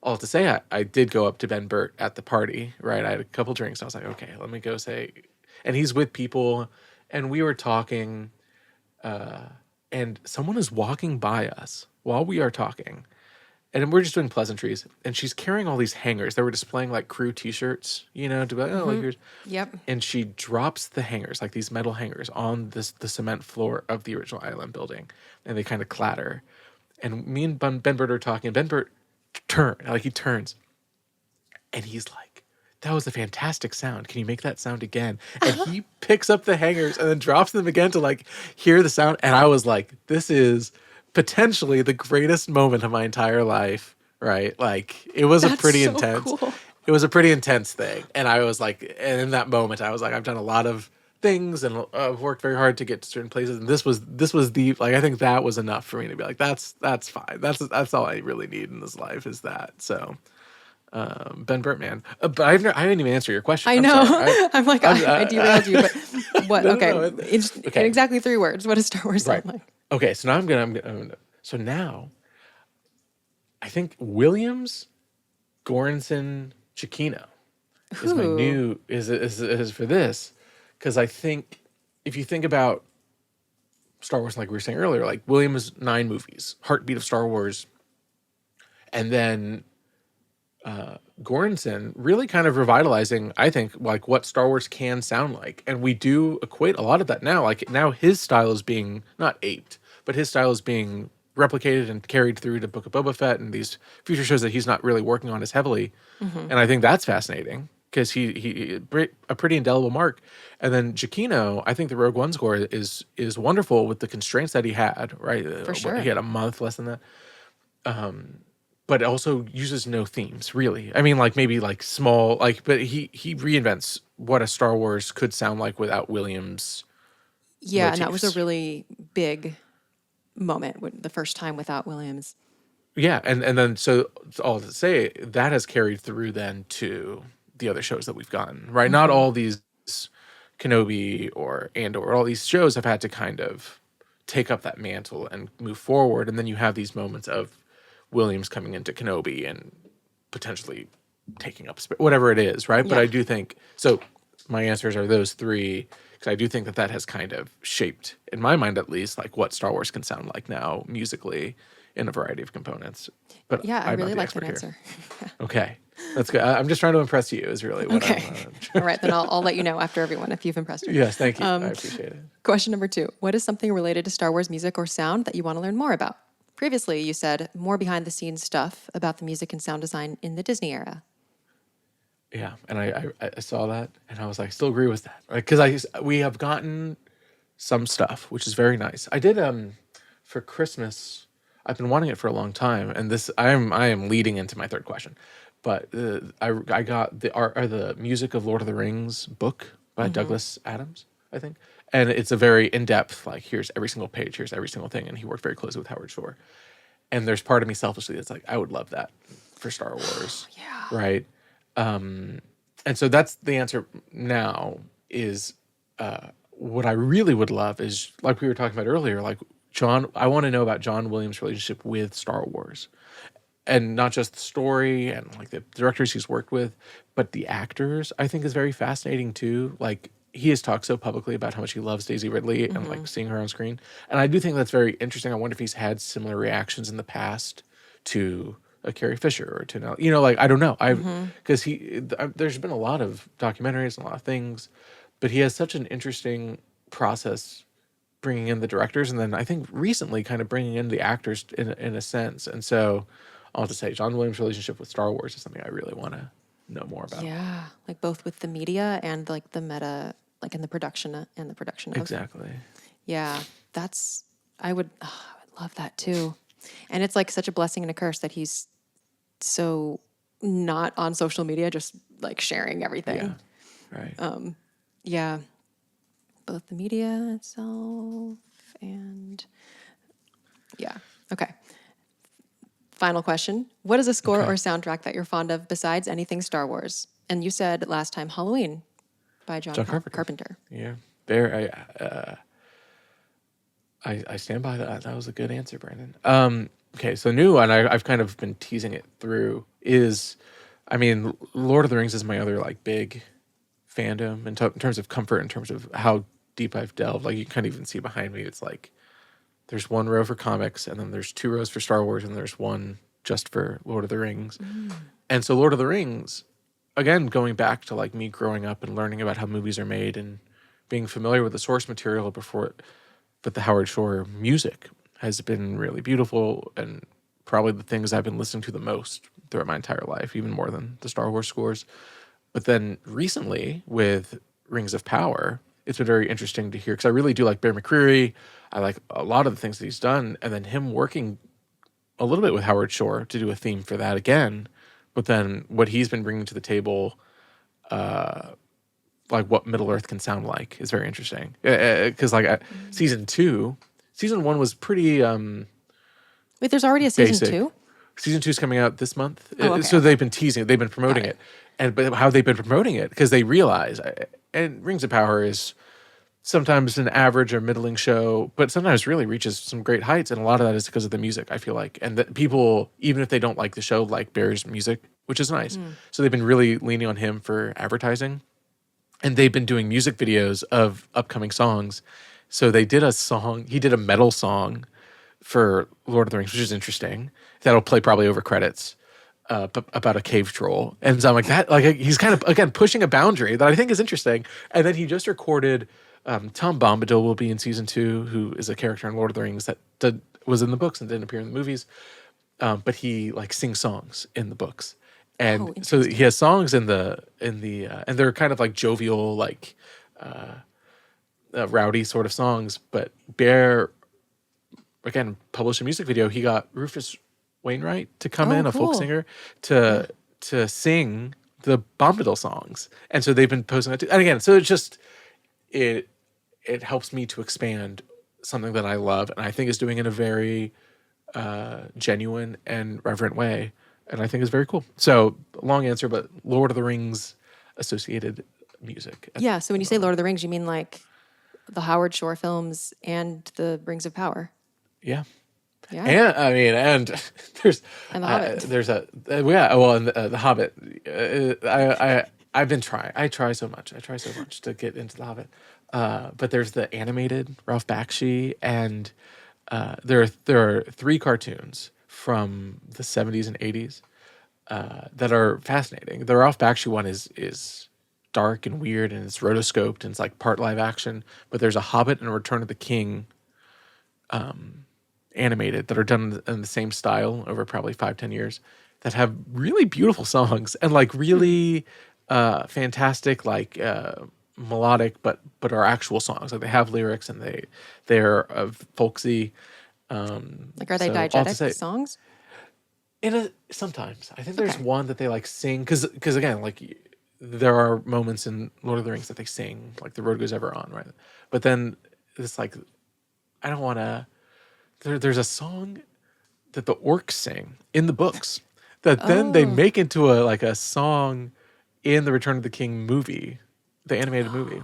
Speaker 2: All to say, I did go up to Ben Burtt at the party, right? I had a couple drinks. I was like, okay, let me go say, and he's with people, and we were talking, and someone is walking by us while we are talking, and we're just doing pleasantries, and she's carrying all these hangers. They were displaying like crew T-shirts, to be like, oh, like here's,
Speaker 1: yep.
Speaker 2: And she drops the hangers, like these metal hangers, on the cement floor of the original ILM building, and they kind of clatter. And me and Ben Burtt are talking, and Ben Burtt he turns, and he's like, that was a fantastic sound. Can you make that sound again? And he picks up the hangers and then drops them again to like hear the sound. And I was like, this is potentially the greatest moment of my entire life, right? Like it was a pretty intense. Cool. It was a pretty intense thing. And I was like, and in that moment, I was like, I've done a lot of things and I've worked very hard to get to certain places. And this was the, like, I think that was enough for me to be like, that's fine. That's all I really need in this life is that. So, Ben Burtt, man. But I didn't even answer your question.
Speaker 1: I know. I'm like, I derailed you, but what?
Speaker 2: No,
Speaker 1: okay.
Speaker 2: no,
Speaker 1: In exactly 3 words, what does Star Wars sound like?
Speaker 2: Okay. So now I'm gonna so now I think Williams, Goranson, Chiquino is my new, is for this. Because I think if you think about Star Wars, like we were saying earlier, like Williams' 9 movies, heartbeat of Star Wars, and then Goranson really kind of revitalizing, I think, like what Star Wars can sound like. And we do equate a lot of that now. Like now his style is being not aped, but his style is being replicated and carried through to Book of Boba Fett and these future shows that he's not really working on as heavily. Mm-hmm. And I think that's fascinating. Because he a pretty indelible mark. And then Giacchino, I think the Rogue One score is wonderful with the constraints that he had, right?
Speaker 1: For sure.
Speaker 2: He had a month less than that. But also uses no themes, really. I mean, like maybe like small, like, but he reinvents what a Star Wars could sound like without Williams.
Speaker 1: Yeah,
Speaker 2: motifs.
Speaker 1: And that was a really big moment, the first time without Williams.
Speaker 2: Yeah, and then so all to say, that has carried through then to the other shows that we've gotten, right? Mm-hmm. Not all these Kenobi or Andor, all these shows have had to kind of take up that mantle and move forward. And then you have these moments of Williams coming into Kenobi and potentially taking up whatever it is, right? Yeah. But I do think, so my answers are those 3, because I do think that has kind of shaped, in my mind at least, like what Star Wars can sound like now musically in a variety of components. But
Speaker 1: yeah, I really like that answer.
Speaker 2: Okay. That's good. I'm just trying to impress you is really what
Speaker 1: I'm all right, then I'll let you know after everyone if you've impressed me.
Speaker 2: Yes, thank you. I appreciate it.
Speaker 1: Question number 2. What is something related to Star Wars music or sound that you want to learn more about? Previously, you said more behind-the-scenes stuff about the music and sound design in the Disney era.
Speaker 2: Yeah, and I saw that, and I was like, still agree with that, right? Because we have gotten some stuff, which is very nice. I did for Christmas. I've been wanting it for a long time, and this I am leading into my third question, but I got the music of Lord of the Rings book by Douglas Adams, I think, and it's a very in depth, like, here's every single page, here's every single thing, and he worked very closely with Howard Shore, and there's part of me selfishly that's like, I would love that for Star Wars,
Speaker 1: Yeah.
Speaker 2: right? And so that's the answer now is what I really would love is, like we were talking about earlier, like I want to know about John Williams' relationship with Star Wars, and not just the story and like the directors he's worked with, but the actors I think is very fascinating too. Like, he has talked so publicly about how much he loves Daisy Ridley and like seeing her on screen. And I do think that's very interesting. I wonder if he's had similar reactions in the past to a Carrie Fisher or to, you know, like, I don't know. Because there's been a lot of documentaries and a lot of things, but he has such an interesting process bringing in the directors, and then I think recently kind of bringing in the actors in a sense. And so I'll have to say, John Williams' relationship with Star Wars is something I really want to know more about.
Speaker 1: Yeah, like both with the media and like the meta, like in the production of.
Speaker 2: Exactly.
Speaker 1: Yeah, I would love that too. And it's like such a blessing and a curse that he's so not on social media, just like sharing everything.
Speaker 2: Yeah. Right.
Speaker 1: Yeah, both the media itself and yeah. Okay. Final question. What is a score or soundtrack that you're fond of besides anything Star Wars? And you said last time Halloween by John Carpenter.
Speaker 2: Yeah. I stand by that. That was a good answer, Brandon. Okay, so new one, I've kind of been teasing it through, is, I mean, Lord of the Rings is my other like big fandom in terms of comfort, in terms of how deep I've delved. Like, you can kind of even see behind me, it's like there's one row for comics, and then there's two rows for Star Wars, and there's one just for Lord of the Rings. And so Lord of the Rings, again, going back to like me growing up and learning about how movies are made and being familiar with the source material before, but the Howard Shore music has been really beautiful, and probably the things I've been listening to the most throughout my entire life, even more than the Star Wars scores. But then recently with Rings of Power, it's been very interesting to hear, because I really do like Bear McCreary. I like a lot of the things that he's done, and then him working a little bit with Howard Shore to do a theme for that again. But then what he's been bringing to the table, like what Middle Earth can sound like, is very interesting. Because season one was pretty
Speaker 1: Wait, there's already a season
Speaker 2: basic.
Speaker 1: 2?
Speaker 2: Season 2 is coming out this month.
Speaker 1: Oh, okay.
Speaker 2: So they've been teasing it. They've been promoting it. But how they've been promoting it, because they realize, and Rings of Power is sometimes an average or middling show, but sometimes really reaches some great heights. And a lot of that is because of the music, I feel like. And that people, even if they don't like the show, like Bear's music, which is nice. So they've been really leaning on him for advertising. And they've been doing music videos of upcoming songs. So they did he did a metal song for Lord of the Rings, which is interesting. That'll play probably over credits, about a cave troll. And so I'm like, he's kind of, again, pushing a boundary that I think is interesting. And then he just recorded, Tom Bombadil will be in season 2, who is a character in Lord of the Rings that was in the books and didn't appear in the movies. But he like sings songs in the books. And so he has songs in the and they're kind of like jovial, like rowdy sort of songs. But Bear, again, published a music video. He got Rufus Wainwright to come in, a folk singer, to sing the Bombadil songs. And so they've been posting that too. And again, so it's just it helps me to expand something that I love, and I think is doing in a very genuine and reverent way. And I think it's very cool. So, long answer, but Lord of the Rings associated music.
Speaker 1: Yeah, so when you say Lord of the Rings, you mean like the Howard Shore films and the Rings of Power.
Speaker 2: Yeah.
Speaker 1: Yeah.
Speaker 2: And I mean, and there's
Speaker 1: and the Hobbit.
Speaker 2: There's the Hobbit. I've been trying. I try so much to get into the Hobbit. But there's the animated Ralph Bakshi, and there are 3 cartoons from the 70s and 80s that are fascinating. The Ralph Bakshi one is dark and weird, and it's rotoscoped, and it's like part live action. But there's a Hobbit and a Return of the King animated that are done in the same style over probably 5-10 years that have really beautiful songs and like really fantastic, like melodic, but are actual songs. Like they have lyrics and they're folksy.
Speaker 1: Like, are they
Speaker 2: so all to
Speaker 1: diegetic
Speaker 2: say-
Speaker 1: songs?
Speaker 2: Sometimes I think there's one that they like sing because again, like there are moments in Lord of the Rings that they sing, like The Road Goes Ever On, right? But then it's like I don't want to. There's a song that the orcs sing in the books that then they make into a song in the Return of the King movie, the animated movie.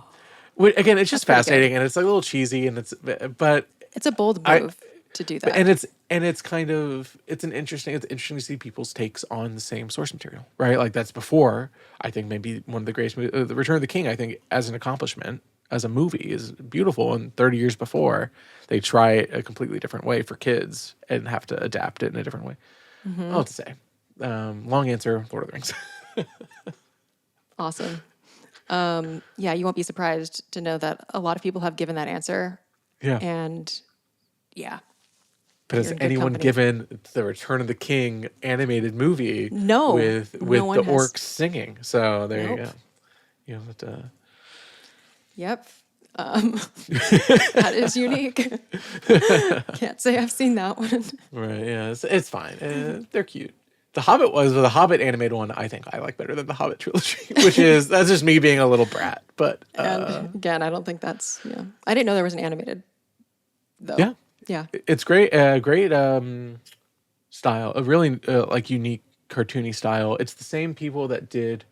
Speaker 2: Again, it's just fascinating and it's like a little cheesy and it's
Speaker 1: a bold move to do that.
Speaker 2: And it's interesting to see people's takes on the same source material, right? Like that's before, I think maybe one of the greatest movies, The Return of the King, I think as an accomplishment, as a movie is beautiful. And 30 years before they try it a completely different way for kids and have to adapt it in a different way.
Speaker 1: Mm-hmm.
Speaker 2: All to say, long answer, Lord of the Rings.
Speaker 1: Awesome. Yeah, you won't be surprised to know that a lot of people have given that answer.
Speaker 2: Yeah.
Speaker 1: And yeah.
Speaker 2: But has anyone given the Return of the King animated movie with
Speaker 1: no
Speaker 2: the orcs singing? So there you go. You know that.
Speaker 1: Yep. That is unique. Can't say I've seen that one.
Speaker 2: Right. Yeah. It's fine. They're cute. The Hobbit animated one, I think I like better than the Hobbit trilogy, that's just me being a little brat. But
Speaker 1: and again, I don't think that's I didn't know there was an animated though.
Speaker 2: Yeah.
Speaker 1: Yeah.
Speaker 2: It's great. Great style. A really like unique cartoony style. It's the same people that did.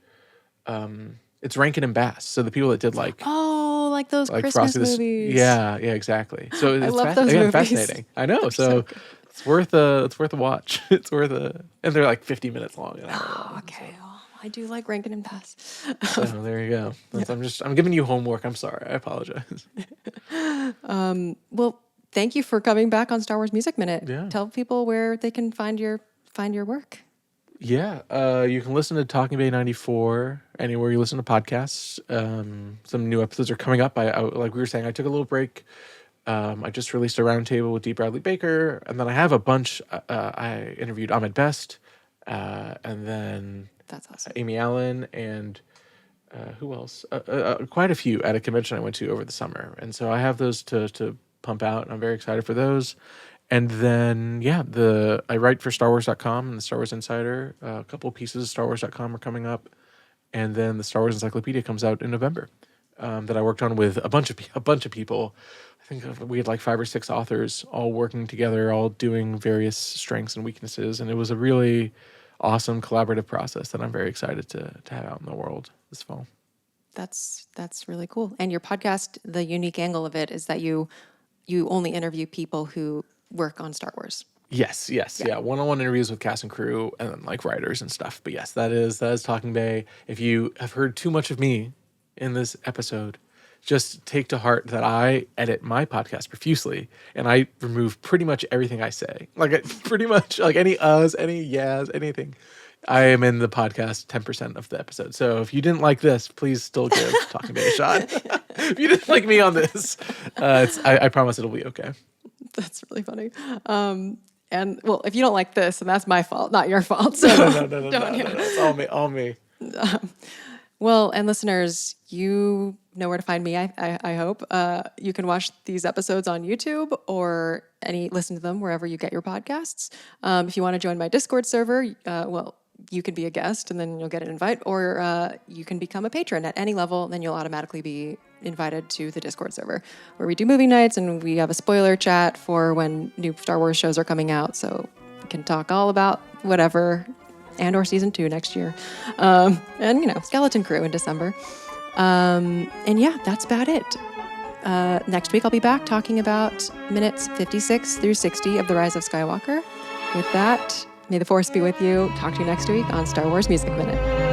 Speaker 2: It's Rankin and Bass. So the people that did like
Speaker 1: those
Speaker 2: like
Speaker 1: Christmas
Speaker 2: Frosty
Speaker 1: movies.
Speaker 2: Yeah, exactly. So it's
Speaker 1: I love those movies.
Speaker 2: Fascinating. I know. So it's worth a watch. It's worth and they're like 50 minutes long.
Speaker 1: Okay. Well, I do like Rankin and Bass.
Speaker 2: So there you go. I'm giving you homework. I'm sorry. I apologize.
Speaker 1: Well, thank you for coming back on Star Wars Music Minute.
Speaker 2: Yeah.
Speaker 1: Tell people where they can find your work.
Speaker 2: Yeah, you can listen to Talking Bay 94 anywhere you listen to podcasts. Some new episodes are coming up. I like we were saying, I took a little break. I just released a roundtable with D. Bradley Baker, and then I have a bunch. I interviewed Ahmed Best, and then
Speaker 1: that's awesome.
Speaker 2: Amy Allen, and who else? Quite a few at a convention I went to over the summer, and so I have those to pump out, and I'm very excited for those. And then, I write for StarWars.com and the Star Wars Insider. A couple of pieces of StarWars.com are coming up. And then the Star Wars Encyclopedia comes out in November that I worked on with a bunch of people. I think we had like 5 or 6 authors all working together, all doing various strengths and weaknesses. And it was a really awesome collaborative process that I'm very excited to have out in the world this fall.
Speaker 1: That's really cool. And your podcast, the unique angle of it is that you only interview people who work on Star Wars.
Speaker 2: Yes. Yeah. One-on-one interviews with cast and crew and then like writers and stuff. But yes, that is Talking Bay. If you have heard too much of me in this episode, just take to heart that I edit my podcast profusely and I remove pretty much everything I say. Like pretty much like any uhs, any yeahs, anything. I am in the podcast 10% of the episode. So if you didn't like this, please still give Talking Bay a shot. If you didn't like me on this, I promise it'll be okay.
Speaker 1: That's really funny. And well, if you don't like this, then that's my fault, not your fault. So
Speaker 2: no. It's all me.
Speaker 1: Well, and listeners, you know where to find me. I hope you can watch these episodes on YouTube or listen to them wherever you get your podcasts. If you want to join my Discord server, you can be a guest and then you'll get an invite, or you can become a patron at any level. Then you'll automatically be invited to the Discord server where we do movie nights and we have a spoiler chat for when new Star Wars shows are coming out. So we can talk all about whatever, and or season 2 next year. And Skeleton Crew in December. And yeah, that's about it. Next week I'll be back talking about minutes 56 through 60 of The Rise of Skywalker. With that, may the Force be with you. Talk to you next week on Star Wars Music Minute.